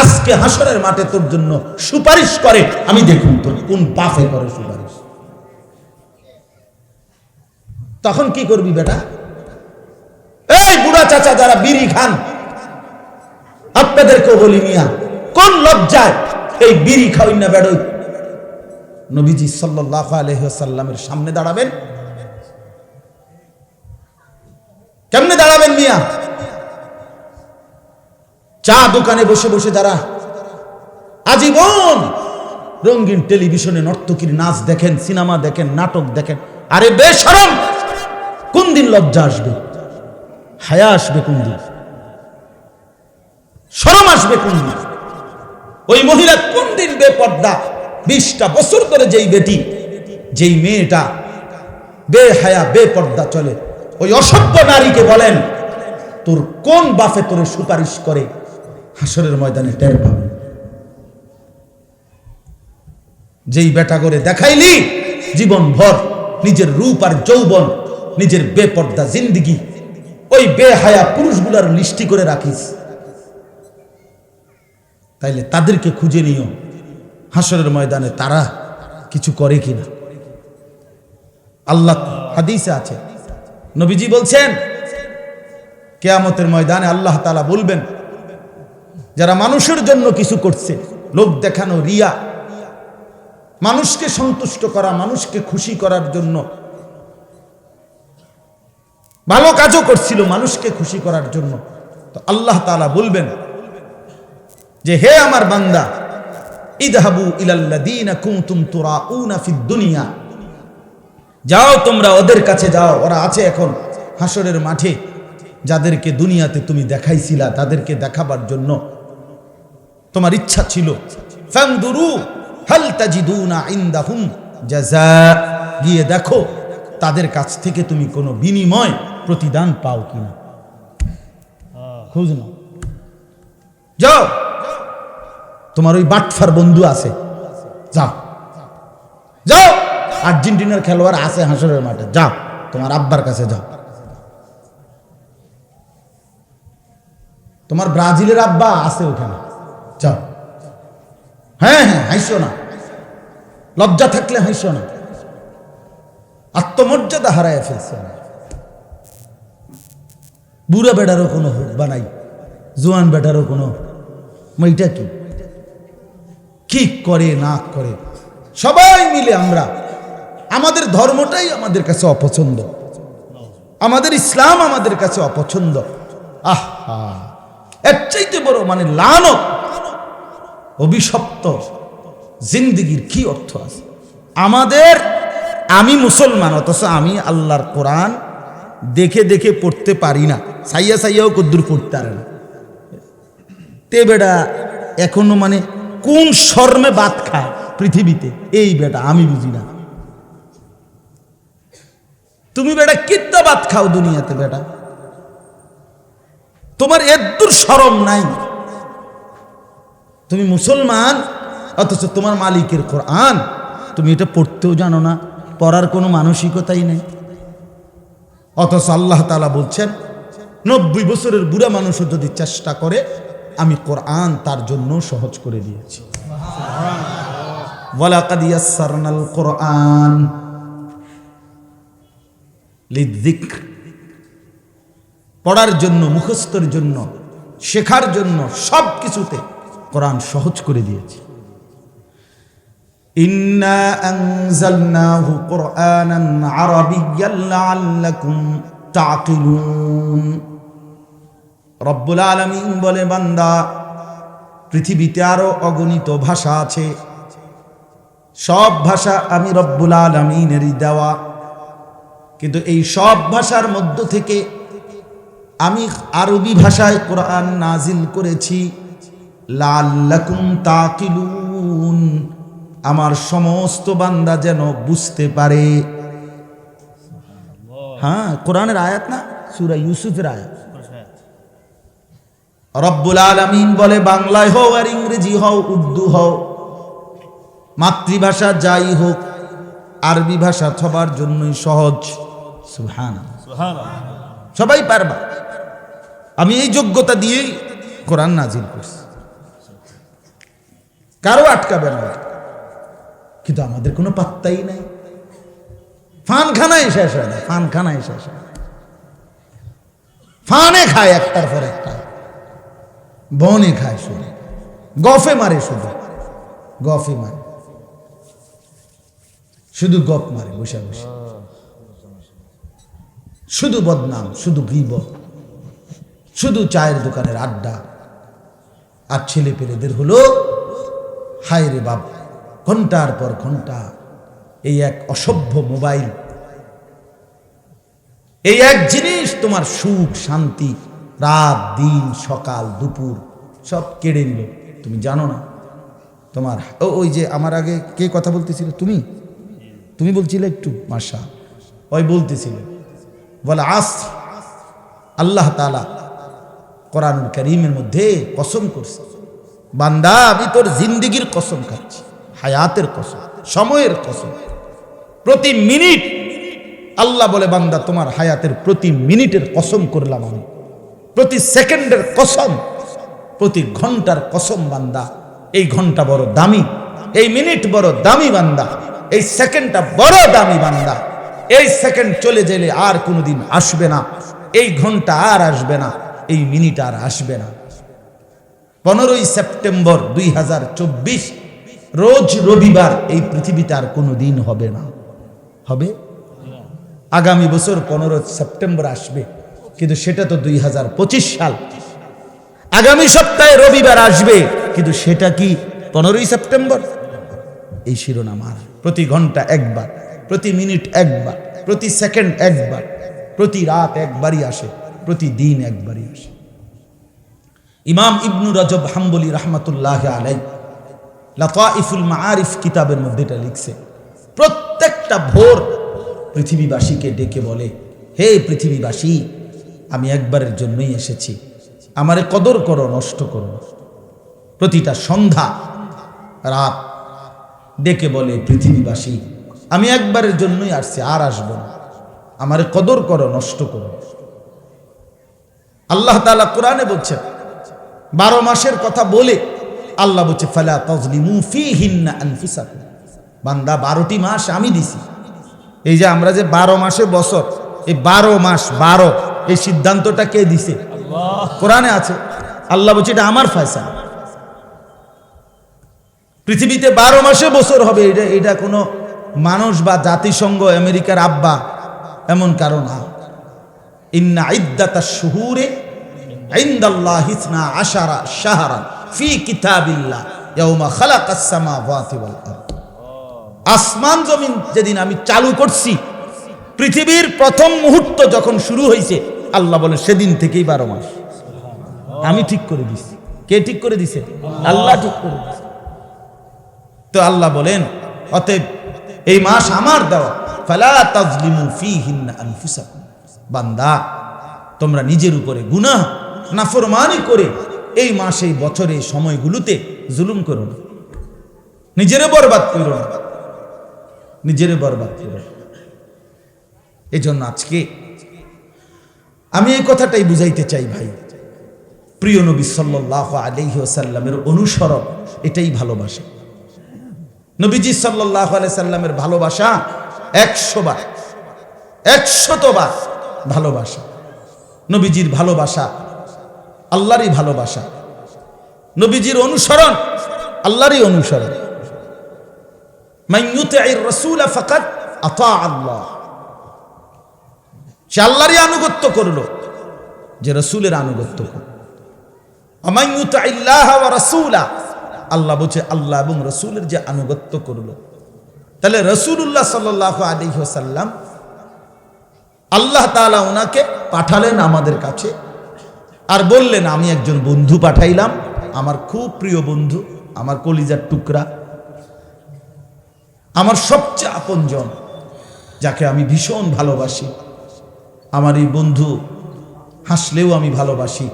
আজকে হাসরের মাঠে তোর জন্য সুপারিশ করে, আমি দেখুন তোর কোন বাপে করে সুপারিশ। তখন কি করবি বেটা? এই বুড়া চাচা যারা বিড়ি খান, আপনাদেরকেও বলি, মিয়া কোন লজ্জায় এই বিড়ি খাওয়াই না বেড়ই নবীজি সাল্লাল্লাহু আলাইহি ওয়াসাল্লামের সামনে দাঁড়াবেন? কেমনে দাঁড়াবেন মিয়া? চা দোকানে বসে বসে যারা আজীবন রঙিন টেলিভিশনে নর্তকীর নাচ দেখেন, সিনেমা দেখেন, নাটক দেখেন, আরে বেশরম, কোন দিন লজ্জা আসবে, হায়া আসবে কোন দিন, শরম আসবে কোন দিন? ওই মহিলা কোন দিন বেপর্দা 20টা বছর ধরে যেই বেটি, যেই মেয়েটা বেহায়া বেপর্দা চলে, ওই অসভ্য নারীকে বলেন তোর কোন বাপে তোরে সুপারিশ করে, হাসরের ময়দানে টের পাবে। যেই বেটা করে দেখাইলি জীবন ভর নিজের রূপ আর যৌবন, নিজের বেপর্দা জিন্দেগি ওই বেহায়া পুরুষগুলার লিস্টি করে রাখিস, তাইলে তাদেরকে খুঁজে নিও হাসরের ময়দানে তারা কিছু করে কিনা। আল্লাহ হাদিসে আছে, নবীজি বলছেন কিয়ামতের ময়দানে আল্লাহ তাআলা বলবেন, যারা মানুষের জন্য কিছু করছে, লোক দেখানো, রিয়া, মানুষকে সন্তুষ্ট করা, মানুষকে খুশি করার জন্য ভালো কাজও করছিল মানুষকে খুশি করার জন্য, তো আল্লাহ তাআলা বলবেন যে হে আমার বান্দা, ইযহাবু ইলাল্লাযীনা কুনতুম তুরাউনা ফিদ দুনিয়া, যাও তোমরা ওদের কাছে যাও, ওরা আছে এখন হাসরের মাঠে, যাদেরকে দুনিয়াতে তুমি দেখাইছিলা, তাদেরকে দেখাবার জন্য তোমার ইচ্ছা ছিল। ফানদুরু হাল তাজিদুনা ইনদাহুম জাযা, গিয়ে দেখো তাদের কাছ থেকে তুমি কোনো বিনিময় প্রতিদান পাও কিনা, খোঁজ নাও। যাও, তোমার ওই বাটফার বন্ধু আছে, যাও যাও, আর্জেন্টিনার খেলোয়াড় আছে হাসরের মাঠে, যাও তোমার আব্বার কাছে যাও, তোমার ব্রাজিলের আব্বা আছে ওখানে, যাও। হ্যাঁ হ্যাঁ, হাসো না, লজ্জা থাকলে হাসো না, আত্মমর্যাদা হারায় ফেলছে। বুড়া বেটারও কোনো হুকবা নাই, জোয়ান বেটারও কোনো, মেয়েটা কি করে না করে সবাই মিলে আমরা, আমাদের ধর্মটাই আমাদের কাছে অপছন্দ, আমাদের ইসলাম আমাদের কাছে অপছন্দ। আহা, এর চাইতে বড় মানে লানত, অভিশপ্ত জিন্দেগির কি অর্থ আছে আমাদের? আমি মুসলমান, অথচ আমি আল্লাহর কোরআন দেখে দেখে পড়তে পারি না, সাইয়া সাইয়াও কদ্দুর পড়তে পারে না। তে বেটা এখনো মানে কোন শর্মে ভাত খায় পৃথিবীতে, এই বেটা আমি বুঝি না। তুমি বেটা কিত্তা ভাত খাও দুনিয়াতে বেটা, তোমার এদ্দুর শরম নাই। তুমি মুসলমান অথচ তোমার মালিকের কোরআন তুমি এটা পড়তেও জানো না, পড়ার কোনো মানসিকতাই নেই। অথচ আল্লাহ তাআলা বলছেন 90 বছরের বুড়া মানুষও যদি চেষ্টা করে আমি কোরআন তার জন্য সহজ করে দিয়েছি। ওয়ালাকাদ ইয়াসসারনাল কোরআন লিযিকর, পড়ার জন্য, মুখস্থের জন্য, শেখার জন্য, সব কিছুতে কোরআন সহজ করে দিয়েছে। ইন্না আনজালনাহু কুরআনান আরাবিয়্যান লাআল্লাকুম তাকিলুন। রব্বুল আলামিন বলে, বান্দা পৃথিবীতে আরো অগণিত ভাষা আছে, সব ভাষা আমি রব্বুল আলামিনেরই দেওয়া, কিন্তু এই সব ভাষার মধ্য থেকে আমি আরবি ভাষায় কোরআন নাজিল করেছি লাআল্লাকুম তাকিলুন, আমার সমস্ত বান্দা যেন বুঝতে পারে। হ্যাঁ, কোরআনের আয়াত না, সূরা ইউসুফের আয়াত। রব্বুল আলামিন বলে, বাংলায় হোক আর ইংরেজি হোক, উর্দু হোক, মাতৃভাষা যাই হোক, আরবি ভাষা সবার জন্যই সহজ। সুবহানাল্লাহ, সবাই পারবা। আমি এই যোগ্যতা দিয়েই কোরআন নাজিল করছি, কারো আটকাবে না। কিন্তু আমাদের কোনো পাত্তাই নাই, ফানখানায় শেষ হয় না, ফানখানায় শেষ হয়, ফানে খায় একটার পর একটা, বনে খায়, শুধু গফে মারে, শুধু গফে মারে, শুধু গপ মারে বসে বসে, শুধু বদনাম, শুধু গীবত, শুধু চায়ের দোকানের আড্ডা। আর ছেলে পেলেদের হলো হায় রে বাপ, ঘন্টার পর ঘন্টা এই এক অসভ্য মোবাইল, এই এক জিনিস তোমার সুখ শান্তি, রাত দিন সকাল দুপুর সব কেড়ে নিল। তুমি জানো না তোমার ওই যে আমার আগে কে কথা বলতেছিল, তুমি বলছিলে একটু, মাশা ওই বলতেছিল, বলে আসর, আল্লাহ তাআলা কোরআনুল কারীমের মধ্যে কসম করছে, বান্দা আমি তোর জিন্দেগির কসম খাচ্ছি, হায়াতের কসম, সময়ের কসম, প্রতি মিনিট। আল্লাহ বলে, বান্দা তোমার হায়াতের প্রতি মিনিটের কসম করলাম আমি, প্রতি সেকেন্ডের কসম, প্রতি ঘন্টার কসম। বান্দা এই ঘন্টা বড় দামি, এই মিনিট বড় দামি বান্দা, এই সেকেন্ডটা বড় দামি বান্দা। এই সেকেন্ড চলে গেলে আর কোনোদিন আসবে না, এই ঘন্টা আর আসবে না, এই মিনিট আর আসবে না। 15ই সেপ্টেম্বর 2024 রোজ রবিবার এই পৃথিবীতে আর কোনো দিন হবে না। হবে? আগামী বছর 15 সেপ্টেম্বর আসবে, কিন্তু সেটা তো 2025 সাল। আগামী সপ্তাহে রবিবার আসবে, কিন্তু সেটা কি 15ই সেপ্টেম্বর? এই শিরোনাম। আর প্রতি ঘন্টা একবার, প্রতি মিনিট একবার, প্রতি সেকেন্ড একবার, প্রতি রাত একবারই আসে, প্রতিদিন একবারই আসে। ইমাম ইবনু রজব হাম্বলি রাহমাতুল্লাহি আলাইহি লাতাইফুল মাআরিফ কিতাবের মধ্যে এটা লিখছে, প্রত্যেকটা ভোর পৃথিবীবাসীকে ডেকে বলে, হে পৃথিবীবাসী, আমি একবারের জন্যই এসেছি, আমারে কদর করো, নষ্ট করো না। প্রতিটা সন্ধ্যা রাত ডেকে বলে, পৃথিবীবাসী আমি একবারের জন্যই আসছি, আর আসবো না, আমারে কদর করো, নষ্ট করো। আল্লাহ তাআলা কোরআনে বলছেন, 12 মাসের কথা বলে আল্লাহ বলছে, ফালা তাজলিমু ফীহিন্না আনফুসাকুম, বান্দা 12টি মাস আমি দিছি। এই যে আমরা যে 12 মাসে বছর, এই 12 মাস 12, এই সিদ্ধান্তটা কে দিছে? আল্লাহ। কোরআনে আছে, আল্লাহ বলছে এটা আমার ফয়সালা। পৃথিবীতে 12 মাসে বছর হবে, এটা কোনো মানুষ বা জাতিসংঘ, আমেরিকার আব্বা এমন কারণ না। ইন্না ইদ্দাতাশ শুহুরি ইনদাল্লাহি 12 শাহরান ফি কিতাবিল্লাহ ইয়াওমা খালাকাস সামাওয়াতি ওয়াল আরদ। আসমান জমিন যেদিন আমি চালু করছি, পৃথিবীর প্রথম মুহূর্ত যখন শুরু হয়েছে, আল্লাহ বলে সেদিন থেকেই 12 মাস আমি ঠিক করে দিছি। কে ঠিক করে দিছে? আল্লাহ ঠিক করে দিছে। তো আল্লাহ বলেন অতএব এই মাস আমার দেওয়া, ফালা তাজলিমু ফীহিন্না আনফুসাকুম, বান্দা তোমরা নিজের উপরে গুনাহ নাফরমানি করে এই মাসে বছরে সময়গুলোতে জুলুম করো না, নিজেরে বরবাদ করো না, নিজেরে বরবাদ করো না। এই জন্য আজকে আমি এই কথাটাই বুঝাইতে চাই ভাই, প্রিয় নবী সাল্লাল্লাহু আলাইহি ওয়াসাল্লামের অনুসরণ এটাই ভালোবাসা। নবীজি সাল্লাল্লাহু আলাইহি সাল্লামের ভালোবাসা 100 বার 100 বার ভালোবাসা। নবীজির ভালোবাসা আল্লাহরই ভালোবাসা, নবীজির অনুসরণ আল্লাহরই অনুসরণ। মান ইউতি'র রাসূলা ফাকাদ আতা আল্লাহ, সে আল্লাহরই আনুগত্য করলো যে রাসূলের আনুগত্য করল। আমান ইউতি'ল্লাহ ওয়া রাসূলা, আল্লাহ বলছে আল্লাহ এবং রাসূলের যে আনুগত্য করলো। তাহলে রাসূলুল্লাহ সাল্লাল্লাহু আলাইহি ওয়াসাল্লাম, আল্লাহ তাআলা ওনাকে পাঠালেন আমাদের কাছে আর বললেন আমি একজন বন্ধু পাঠাইলাম, আমার খুব প্রিয় বন্ধু, আমার কলিজার টুকরা, আমার সবচেয়ে আপনজন, যাকে আমি ভীষণ ভালোবাসি। আমার এই বন্ধু হাসলেও আমি ভালোবাসি,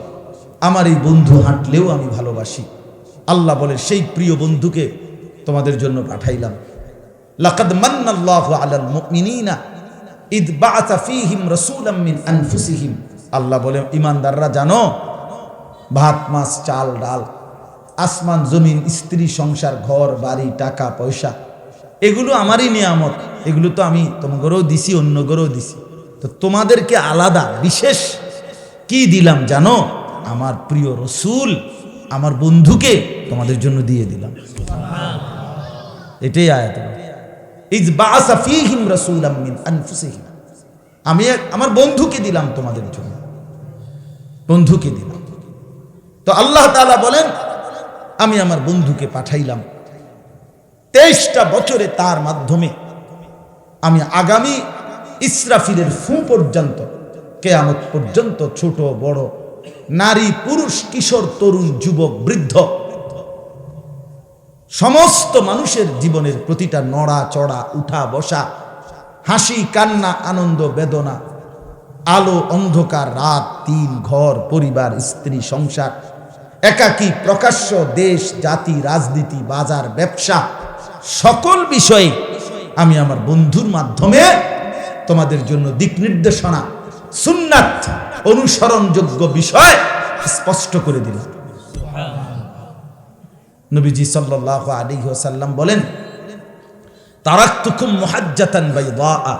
আমার এই বন্ধু হাঁটলেও আমি ভালোবাসি। আল্লাহ বলে সেই প্রিয় বন্ধুকে তোমাদের জন্য পাঠাইলাম। লাকাদ মান্নাল্লাহু আলাল মুমিনিনা ইদ বাআসা ফীহিম রাসূলাম মিন আনফুসিহিম। আল্লাহ বলে ঈমানদাররা জানো, ভাত মাছ চাল ডাল, আসমান জমিন, স্ত্রী সংসার, ঘর বাড়ি, টাকা পয়সা, এগুলো আমারই নিয়ামত, এগুলো তো আমি তোমাদেরও দিছি, অন্য গরেও দিছি। তো তোমাদেরকে আলাদা বিশেষ কি দিলাম জানো? আমার প্রিয় রসুল, আমার বন্ধুকে তোমাদের জন্য দিয়ে দিলাম। এটাই আয়াত, ইজ বাআসা ফীহিম রাসূলাম মিন আনফুসিহিম। আমি আমার বন্ধুকে দিলাম তোমাদের জন্য, বন্ধুকে দিলাম। তো আল্লাহ তাআলা বলেন আমি আমার বন্ধুকে পাঠাইলাম 23টা বছরে, তার মাধ্যমে আমি আগামী ইসরাফিলের ফু পর্যন্ত, কিয়ামত পর্যন্ত, ছোট বড়, নারী পুরুষ, কিশোর তরুণ, যুবক বৃদ্ধ, সমস্ত মানুষের জীবনের প্রতিটা নড়া চড়া, উঠা বসা, হাসি কান্না, আনন্দ বেদনা, আলো অন্ধকার, রাত দিন, ঘর পরিবার, স্ত্রী সংসার, একাকী প্রকাশ্য, দেশ জাতি রাজনীতি বাজার ব্যবসা, সকল বিষয়ে আমি আমার বন্ধুর মাধ্যমে তোমাদের জন্য দিক নির্দেশনা, সুন্নাত, অনুসরণযোগ্য বিষয় স্পষ্ট করে দিলাম। নবীজি সাল্লাল্লাহু আলাইহি ওয়াসাল্লাম বলেন তারাকতুকুম মুহাজ্জাতান বাইদা।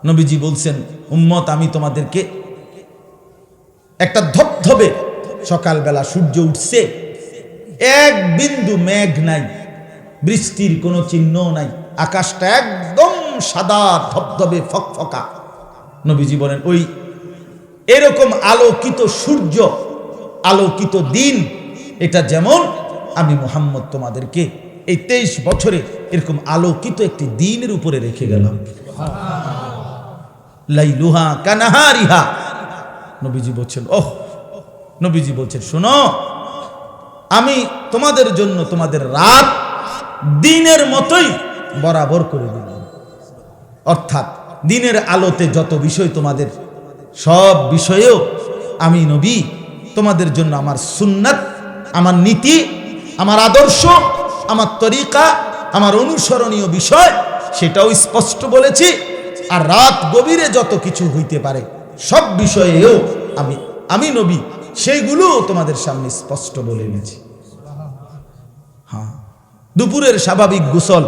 নবীজি বলছেন উম্মত, আমি তোমাদেরকে একটা ধবধবে, সকালবেলা সূর্য উঠছে, এক বিন্দু মেঘ নাই, বৃষ্টির কোনো চিহ্ন নাই, আকাশটা একদম সাদা ধবধবে ফকফকা। নবীজি বলেন ওই এরকম আলোকিত সূর্য, আলোকিত দিন, এটা যেমন আমি মুহাম্মদ তোমাদেরকে এই 23 বছরে এরকম আলোকিত একটি দিনের উপরে রেখে গেলাম। লাইলুহা কানাহারিহা। নবীজি বলছেন নবীজি বলছেন শোনো, আমি তোমাদের জন্য তোমাদের রাত দিনের মতোই বরাবর করে দিলাম। অর্থাৎ দিনের আলোতে যত বিষয় তোমাদের, সব বিষয়েও আমি নবী তোমাদের জন্য আমার সুন্নাত, আমার নীতি, আমার আদর্শ, আমার তরিকা, আমার অনুসরণীয় বিষয়, সেটাও স্পষ্ট বলেছি। আর রাত গভীরে যত কিছু হইতে পারে সব বিষয়েও আমি নবী সেইগুলো তোমাদের সামনে স্পষ্ট বলে এনেছি। হ্যাঁ, দুপুরের স্বাভাবিক গোসল,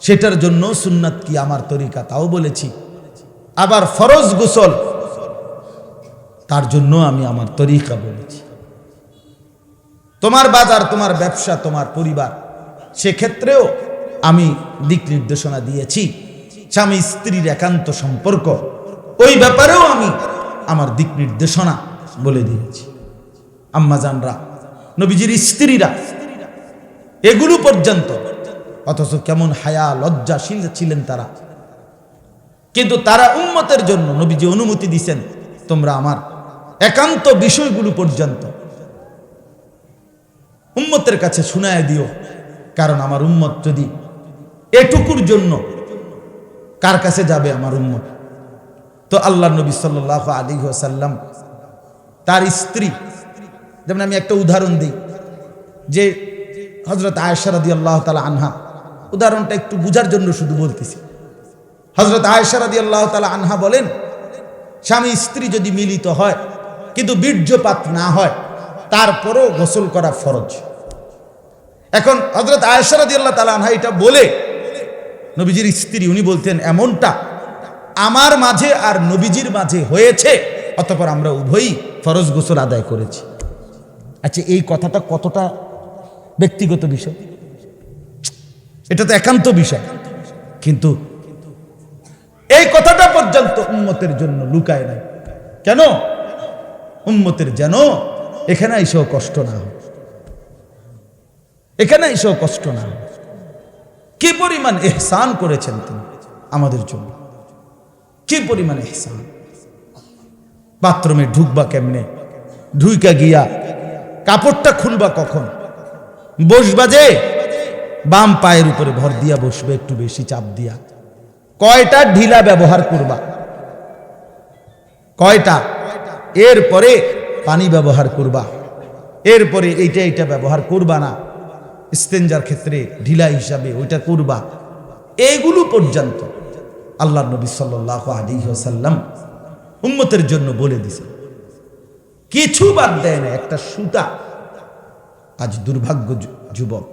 সেটার জন্য সুন্নাত কি আমার তরিকা তাও বলেছি। আবার ফরজ গোসল, তার জন্য আমি আমার তরিকা বলেছি। তোমার বাজার, তোমার ব্যবসা, তোমার পরিবার, সেক্ষেত্রেও আমি দিক নির্দেশনা দিয়েছি। স্বামী স্ত্রীর একান্ত সম্পর্ক, ওই ব্যাপারেও আমি আমার দিক নির্দেশনা বলে দিয়েছি। আম্মাজানরা, নবীজির স্ত্রীরা, এগুলো পর্যন্ত, অথচ কেমন হায়া লজ্জাশীল ছিলেন তারা, কিন্তু তারা উম্মতের জন্য নবীজি অনুমতি দিয়েছেন তোমরা আমার একান্ত বিষয়গুলো পর্যন্ত উম্মতের কাছে শুনায় দিও, কারণ আমার উম্মত যদি এটুকুর জন্য কার কাছে যাবে আমার উম্মত? তো আল্লাহ নবী সাল্লাল্লাহু আলাইহি ওয়াসাল্লাম তার স্ত্রী, যেমন আমি একটা উদাহরণ দিই, যে হযরত আয়েশা রাদিয়াল্লাহু তাআলা আনহা, উদাহরণটা একটু বুঝার জন্য শুধু বলতেছি। হযরত আয়েশা রাদিয়াল্লাহু তাআলা আনহা বলেন, স্বামী স্ত্রী যদি মিলিত হয় কিন্তু বীর্যপাত না হয়, তারপরও গোসল করা ফরজ। এখন হযরত আয়েশা রাদিয়াল্লাহু তাআলা আনহা এটা বলে, নবীজির স্ত্রী, উনি বলতেন এমনটা আমার মাঝে আর নবীজির মাঝে হয়েছে, অতঃপর আমরা উভয়ই ফরজ গোসল আদায় করেছি। আচ্ছা, এই কথাটা কতটা ব্যক্তিগত বিষয়? এটা তো একান্ত বিষয়, কিন্তু এই কথাটা পর্যন্ত উম্মতের জন্য লুকায় নাই। কেন? উম্মতের যেন এখানে এসেও কষ্ট না হয়, এখানে এসেও কষ্ট না হয়। কি পরিমাণ ইহসান করেছেন তিনি আমাদের জন্য, কি পরিমাণ ইহসান। বাথরুমে ঢুকবা কেমনে, ঢুইকা গিয়া কাপড়টা খুলবা কখন, বসবা যে বাম পায়ের উপরে ভর দিয়া বসবে, একটু বেশি চাপ দিয়া। কয়টা ঢিলা ব্যবহার করবা, কয়টা, এরপরে পানি ব্যবহার করবা, এরপরে এইটা ব্যবহার করবা না, ইস্তেঞ্জার ক্ষেত্রে ঢিলা হিসাবে ওইটা করবা। এইগুলো পর্যন্ত আল্লাহ নবী সাল্লাল্লাহু আলাইহি ওয়াসাল্লাম উম্মতের জন্য বলে দিয়েছে, কিছু বাদ দেয় না, একটা সুতা। আজ দুর্ভাগ্য যুবক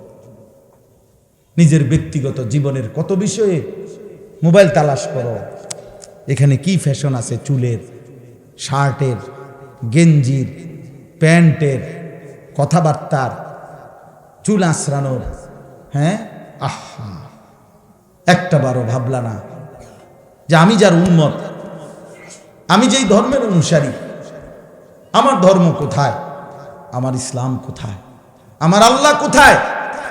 নিজের ব্যক্তিগত জীবনের কত বিষয়ে মোবাইল তালাশ করো, এখানে কি ফ্যাশন আছে, চুলের, শার্টের, গেঞ্জির, প্যান্টের, কথাবার্তার, চুল আঁচড়ানোর। হ্যাঁ, আহা, একটা বারো ভাবলা না যে আমি যার উম্মত, আমি যেই ধর্মের অনুসারী, আমার ধর্ম কোথায়, আমার ইসলাম কোথায়, আমার আল্লাহ কোথায়,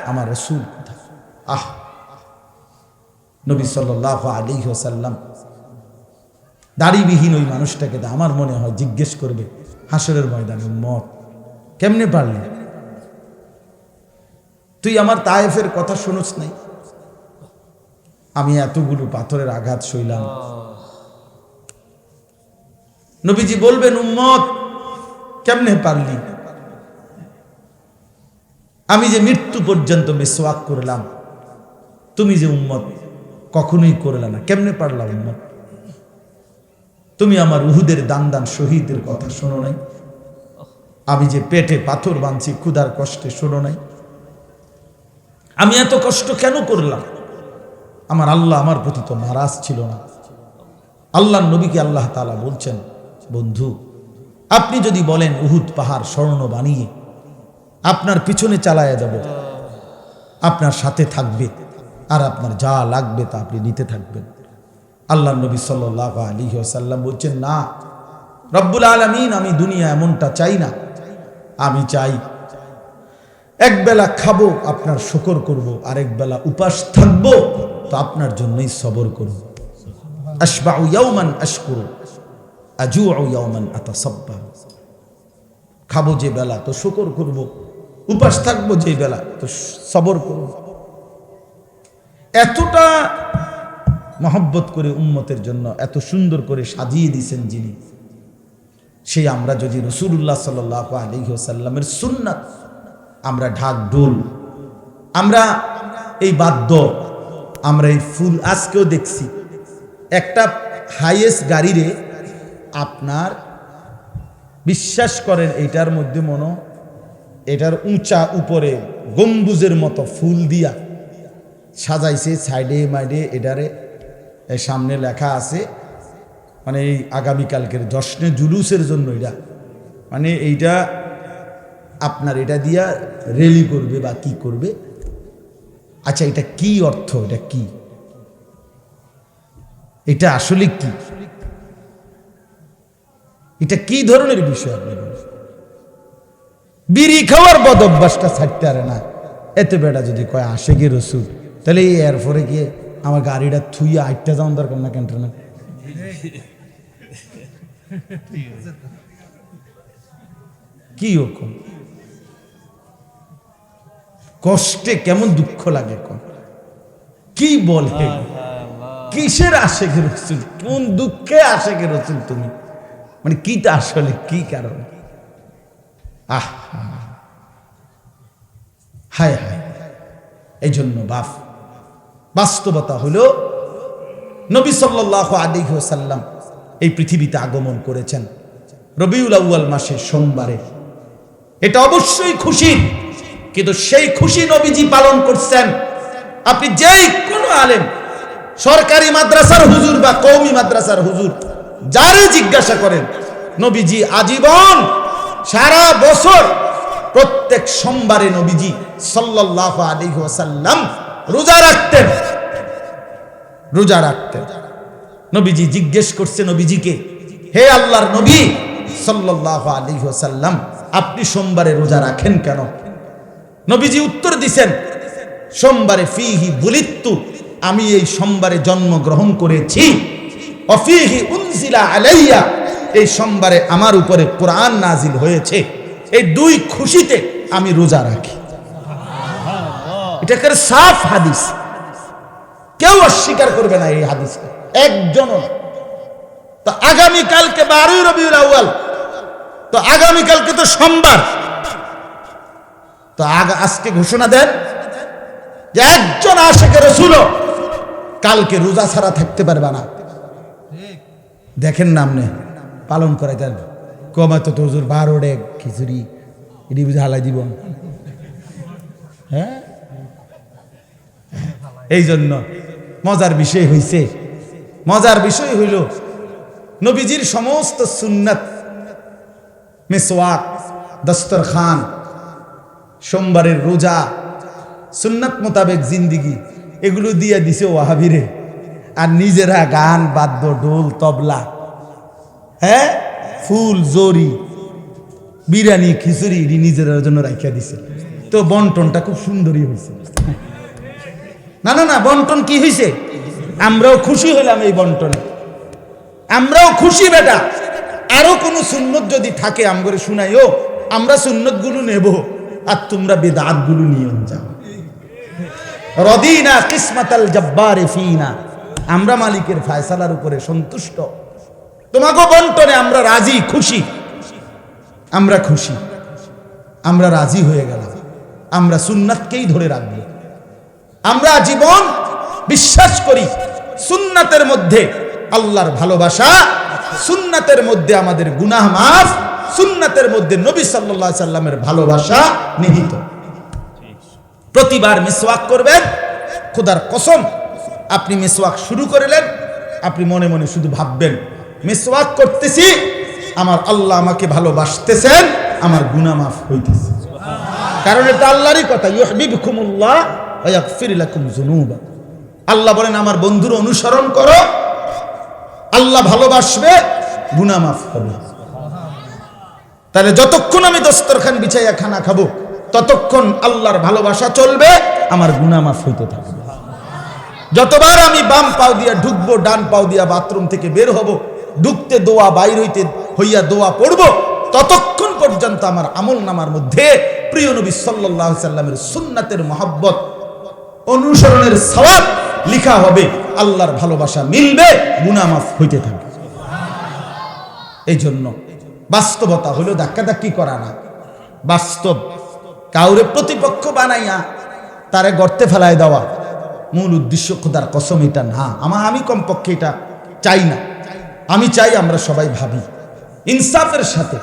আমার রাসূল কোথায়? আহ, নবী সাল্লাল্লাহু আলাইহি ওয়াসাল্লাম দাড়িবিহীন ওই মানুষটাকে আমার মনে হয় জিজ্ঞেস করবে হাসরের ময়দানে, উম্মত কেমনে পারলি? তুই আমার তায়েফের কথা শুনোস নাই? আমি এতগুলো পাথরের আঘাত সইলাম। নবীজি বলবেন, উম্মত কেমনে পারলি? আমি যে মৃত্যু পর্যন্ত মিসওয়াক করলাম, তুমি যে উম্মত কখনোই করলে না, কেমনে পারলা উম্মত? তুমি আমার উহুদের দান শহীদের কথা শোনো নাই? আমি যে পেটে পাথর বাঁধছি ক্ষুধার কষ্টে, শোনো নাই? আমি এত কষ্ট কেন করলাম? আমার আল্লাহ আমার প্রতি তো নারাজ ছিল না। আল্লাহর নবীকে আল্লাহ তাআলা বলছেন, বন্ধু আপনি যদি বলেন উহুদ পাহাড় স্বর্ণ বানিয়ে আপনার পিছনে চালায়া যাব, আপনার সাথে থাকবে, আর আপনার যা লাগবে তা আপনি নিতে থাকবেন। আল্লাহর নবী সাল্লাল্লাহু আলাইহি ওয়াসাল্লাম বলছেন, না রব্বুল আলামিন, আমি দুনিয়া এমনটা চাই না। আমি চাই একবেলা খাবো, আপনার শুকর করব, আরেক বেলা উপাস থাকবো, তো আপনার জন্যই সবর করব। আশবাউ ইয়াওমান আশকুরু, আজুউ ইয়াওমান আতাসাব্বার। খাবো যে বেলা তো শুকর করব, উপাস থাকবো যে বেলা তো সবর করব। এতটা মহব্বত করে উম্মতের জন্য এত সুন্দর করে সাজিয়ে দিয়েছেন যিনি, সেই আমরা যদি রাসূলুল্লাহ সাল্লাল্লাহু আলাইহি ওয়াসাল্লামের সুন্নাত, আমরা ঢাক ঢোল, আমরা এই বাদ্য, আমরা এই ফুল, আজকেও দেখছি একটা হাইয়েস্ট গাড়িরে আপনার বিশ্বাস করেন এইটার মধ্যে এটার উঁচা উপরে গম্বুজের মতো ফুল দিয়া সাজাইছে, সাইডে মাইডে এটারে সামনে লেখা আছে, মানে এই আগামীকালকের জশ্নে জুলুসের জন্য এটা, মানে এইটা আপনার এটা দিয়া রেলি করবে বা কি করবে। আচ্ছা, এটা কি অর্থ, এটা কি, এটা আসলে কি, এটা কি ধরনের বিষয়? আপনি বিড়ি খাওয়ার বদ অভ্যাসটা ছাড়তে পারে না, এতে বেটা যদি কয় আশেকে রসুল, তাহলে এই এরপরে গিয়ে আমার গাড়িটা থুইয়া আটটা যাওয়ার দরকার না ক্যান্টারমেন্ট। কি রকম কষ্টে কেমন দুঃখ লাগে, কি বলে, কিসের আশেকে রসুল, কোন দুঃখে আশেকে রসুল তুমি, মানে কিটা আসলে কি কারণ? হায় হায়। এই জন্য বাস্তবতা হলো নবী সাল্লাল্লাহু আলাইহি ওয়াসাল্লাম এই পৃথিবীতে আগমন করেছেন রবিউল আউয়াল মাসের সোমবারে। এটা অবশ্যই খুশি, কিন্তু সেই খুশি নবীজি পালন করছেন। আপনি যেই কোনো আলেম, সরকারি মাদ্রাসার হুজুর বা কওমি মাদ্রাসার হুজুর, যারে জিজ্ঞাসা করেন, নবীজি আজীবন সারা বছর প্রত্যেক সোমবারে নবীজি সাল্লাল্লাহু আলাইহি ওয়াসাল্লাম রোজা রাখতেন। নবীজি জিজ্ঞেস করছে নবীজিকে, হে আল্লাহর নবী সাল্লাল্লাহু আলাইহি ওয়াসাল্লাম, আপনি সোমবারে রোজা রাখেন কেন? নবীজি উত্তর দিছেন, সোমবারে ফিহি বুলিত্তু, আমি এই সোমবারে জন্মগ্রহণ করেছি, অফিহি উনজিলা আলাইয়া, এই সোমবারে আমার উপরে কোরআন নাজিল হয়েছে। এই দুই খুশিতে আমি রোজা রাখি। এটা একটা সাফ হাদিস, কেউ অস্বীকার করবে না এই হাদিসকে, একজনও। তো আগামীকালকে 12 রবিউল আউয়াল, তো আগামীকালকে তো সোমবার, তো আজকে ঘোষণা দেন যে একজন আশিকে রাসূল কালকে রোজা ছাড়া থাকতে পারবে না। দেখেন না আপনি পালন করে দেন, কমাতো তো হুজুর 12 ডেক খিচুড়ি এটি বুঝে হালাই দিব। হ্যাঁ, এই জন্য মজার বিষয় হইল নবীজির সমস্ত সুন্নাত, মিসওয়াক, দস্তরখান, সোমবারের রোজা, সুন্নাত মোতাবেক জিন্দিগি, এগুলো দিয়ে দিছে ওয়াহাবিরে। আর নিজেরা গান, বাদ্য, ঢোল, তবলা, হ্যাঁ, ফুল, জরি, বিরিয়ানি, খিচুড়ি নিজের জন্য রাখিয়া দিছে। তো বন্টনটা খুব সুন্দরই হয়েছে। না, বন্টন কি হয়েছে? আমরাও খুশি হইলাম এই বন্টনে, আমরাও খুশি বেটা। আরো কোন সুন্নত যদি থাকে আমগরে শুনাইও, আমরা সুন্নত গুলো নেব, আর তোমরা বিদআত গুলো নিয়ে যাও। রদিনা কিসমাতাল জব্বারে ফিনা, আমরা মালিকের ফয়সালার উপরে সন্তুষ্ট। তোমাকে বন্টনে আমরা রাজি, খুশি, আমরা রাজি হয়ে গেলাম। আমরা সুন্নাতকেই ধরে রাখব। আমরা জীবন বিশ্বাস করি সুন্নাতের মধ্যে আল্লাহর ভালোবাসা, সুন্নাতের মধ্যে আমাদের গুনাহ মাফ, সুন্নাতের মধ্যে নবী সাল্লাল্লাহু আলাইহি সাল্লামের ভালোবাসা নিহিত। প্রতিবার মিসওয়াক করবেন, খোদার কসম, আপনি মিসওয়াক শুরু করলেন, আপনি মনে মনে শুধু ভাববেন, মিসওয়াক করতেছি, আমার আল্লাহ আমাকে ভালোবাসতেছেন, আমার গুনাহ মাফ হইতেছে। কারণ এটা আল্লাহরই কথা, ইউহিব্বুকুমুল্লাহ ওয়া ইয়াগফির লাকুম যুনুবা। আল্লাহ বলেন আমার বন্ধুর অনুসরণ করো, আল্লাহ ভালোবাসবে, গুনাহ মাফ হবে। তাহলে যতক্ষণ আমি দস্তরখান বিছাইয়া খানা খাবো, ততক্ষণ আল্লাহর ভালোবাসা চলবে, আমার গুনাহ মাফ হইতে থাকবে। যতবার আমি বাম পাও দিয়া ঢুকবো, ডান পাও দিয়া বাথরুম থেকে বের হব, ঢুকতে দোয়া, বাইর হইয়া দোয়া পড়বো, ততক্ষণ পর্যন্ত আমার আমল নামার মধ্যে প্রিয় নবী সাল্লাল্লাহু আলাইহি সাল্লামের সুন্নাতের মহব্বত, অনুসরণের সওয়াব লিখা হবে, আল্লাহর ভালোবাসা মিলবে, গুনাহ মাফ হইতে থাকবে। এই জন্য বাস্তবতা হলো ধাক্কাধাক্কি করা না, বাস্তব কাউরে প্রতিপক্ষ বানাইয়া তারে গর্তে ফেলায় দেওয়া মূল উদ্দেশ্য খোদার কসম এটা না। আমি কমপক্ষে এটা চাই না। আমি চাই আমরা সবাই ভাবি ইনসাফের সাথে,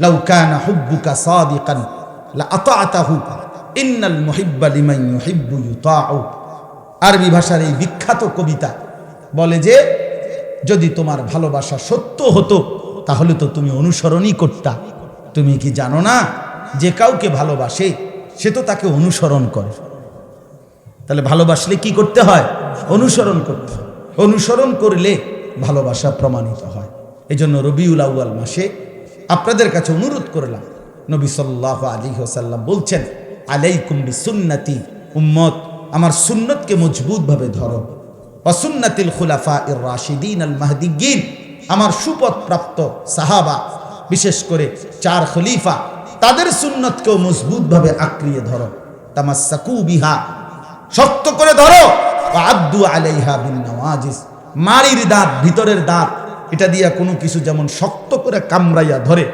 লাউ কানা হুব্বুকা সাদিকান লা আতাআতাহু ইন্নাল মুহিব্বা লিমান ইউহিব্বু ইউতাউ। আরবি ভাষার এই বিখ্যাত কবিতা বলে যে, যদি তোমার ভালোবাসা সত্য হতো তাহলে তো তুমি অনুসরণই করতা। তুমি কি জানো না, যে কাউকে ভালোবাসে সে তো তাকে অনুসরণ করে। তাহলে ভালোবাসলে কি করতে হয়? অনুসরণ করতে হয়। অনুসরণ করলে ভালোবাসা প্রমাণিত হয়। এই জন্য রবিউল আউয়াল মাসে আপনাদের কাছে অনুরোধ করলাম, নবী সাল্লাল্লাহু আলাইহি ওয়াসাল্লাম বলছেন, আলাইকুম বিসুন্নতি, উম্মত আমার সুন্নতকে মজবুতভাবে ধরো, ওয়া সুন্নাতিল খুলাফাইর রাশিদিন আল মাহদিয়্যিন, আমার সুপথ প্রাপ্ত সাহাবা, বিশেষ করে 4 খলিফা তাদের সুন্নতকেও মজবুতভাবে আঁকড়িয়ে ধরো, তামাসসাকু বিহা, শক্ত করে ধরো, আদ্দু আলাইহা বিন নওয়াজিস, মাড়ির দাঁত, ভিতরের দাঁত, এটা দিয়া কোনো কিছু যেমন শক্ত করে কামড়াইয়া ধরে,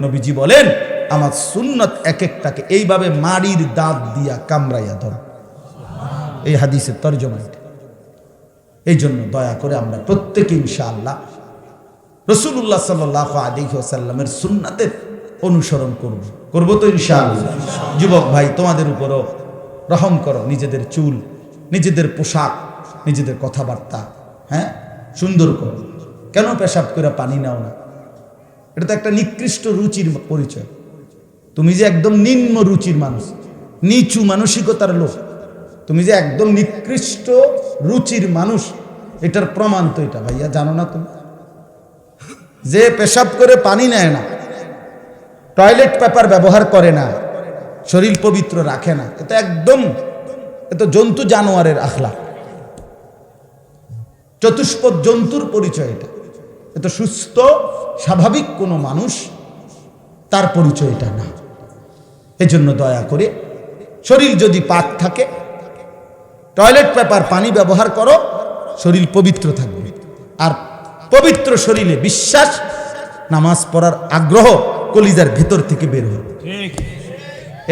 নবীজি বলেন আমার সুন্নত এক একটাকে এইভাবে মাড়ির দাঁত দিয়া কামড়াইয়া ধরো। এই হাদিসের তরজমা এটা। এই জন্য দয়া করে আমরা প্রত্যেকে ইনশাআল্লাহ রাসূলুল্লাহ সাল্লাল্লাহু আলাইহি ওয়াসাল্লামের সুন্নাতের অনুসরণ করব তো ইনশাআল্লাহ। যুবক ভাই, তোমাদের উপরও রহম করো, নিজেদের চুল, নিজেদের পোশাক, নিজেদের কথাবার্তা সুন্দর করো। কেন পেশাব করে পানি নাও না? এটা তো একটা নিকৃষ্ট রুচির পরিচয়। তুমি যে একদম নিম্ন রুচির মানুষ, নিচু মানসিকতার লোক, তুমি যে একদম নিকৃষ্ট রুচির মানুষ, এটার প্রমাণ তো এটা। ভাইয়া জানো না তুমি? যে পেশাব করে পানি নেয় না, টয়লেট পেপার ব্যবহার করে না, শরীর পবিত্র রাখে না, এটা একদম জন্তু জানোয়ারের আখলাক, চতুষ্পদ জন্তুর পরিচয় এটা। এত সুস্থ স্বাভাবিক কোনো মানুষ, তার পরিচয় এটা না। এজন্য দয়া করে শরীর যদি পাক থাকে, টয়লেট পেপার পানি ব্যবহার করো, শরীর পবিত্র থাকবে। আর পবিত্র শরীরে বিশ্বাস, নামাজ পড়ার আগ্রহ কলিজার ভেতর থেকে বের হবে।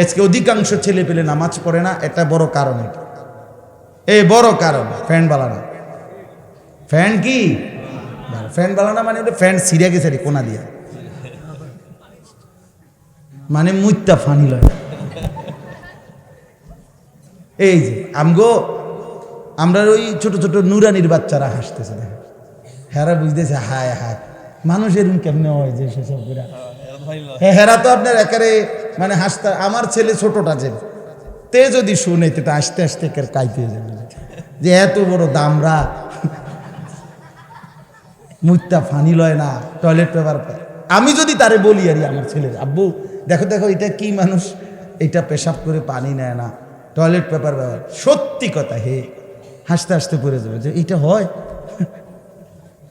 আজকে অধিকাংশ ছেলে পেলে নামাজ পড়ে না, এটা বড় কারণ। এটা এই বড় কারণ ফ্যান বালানা। ফ্যান কি ফ্যান বালানা মানে ফ্যান ছিঁড়ে গেছে রে কোনা দিয়া, মানে মুইতা ফানি লয়। এই যে আমরা ওই ছোট ছোট নুরানির বাচ্চারা হাসতেছে, দেখে হেরা বুঝতেছে হায় হায় মানুষ এরকম কেমনে হয় যে সেসব করে। হেরা তো আপনার একেবারে মানে হাসতে, আমার ছেলে ছোটটা যে তে যদি শুনে তা আস্তে আস্তে কাইতে যাবে যে এত বড় দামরা মুইতা ফানি লয় না, টয়লেট পেপার। আমি যদি তারে বলি আরে আমার ছেলের, আব্বু দেখো দেখো এটা কি মানুষ, এটা পেশাব করে পানি নেয় না, টয়লেট পেপার ব্যবহার, সত্যি কথা হে হাসতে হাসতে পড়ে যাবে যে এটা হয়,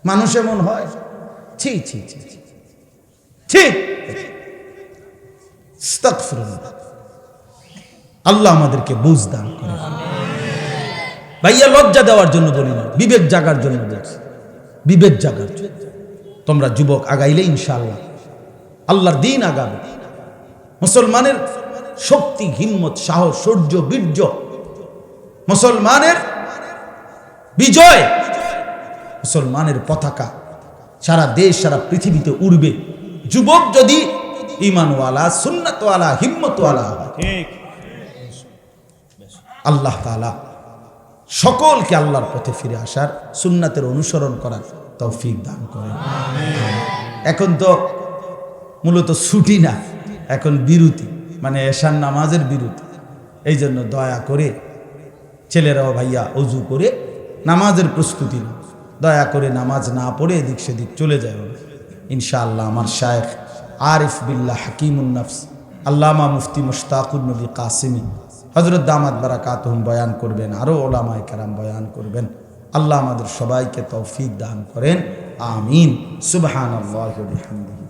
মানুষ এমন হয়। ছি ছি ছি ছি, আস্তাগফিরুল্লাহ। আল্লাহ আমাদেরকে বুঝ দান করে। ভাইয়া লজ্জা দেওয়ার জন্য বলি না, বিবেক জাগার জন্য বলছি, বিবেক জাগার জন্য। তোমরা যুবক আগাইলে ইনশাআল্লাহ আল্লাহর দিন আগাবে। মুসলমানের শক্তি, হিম্মত, সাহস, শৌর্য, বীর্য, মুসলমানের বিজয়, মুসলমানের পতাকা সারা দেশ সারা পৃথিবীতে উড়বে যুবক যদি ঈমানওয়ালা, সুন্নাতওয়ালা, হিম্মতওয়ালা হয়। আল্লাহ তাআলা সকলকে আল্লাহর পথে ফিরে আসার, সুন্নাতের অনুসরণ করার তৌফিক দান করেন। এখন তো মূলত ছুটি না, এখন বিরতি, মানে এশার নামাজের বিরতি। এই জন্য দয়া করে ছেলেরাও ভাইয়া অজু করে নামাজের প্রস্তুতি না, দয়া করে নামাজ না পড়ে এদিক সেদিক চলে যায়। ইনশাআল্লাহ আমার শায়েখ আরিফ বিল্লাহ হাকিমুন নফস আল্লামা মুফতি মুশতাকুন নবী কাসিমি হযরত দামাত বারাকাতুহুম বয়ান করবেন, আরও ওলামায়ে কেরাম বয়ান করবেন। আল্লাহ আমাদের সবাইকে তৌফিক দান করেন, আমিন। সুবহানাল্লাহি ওয়া বিহামদিহি।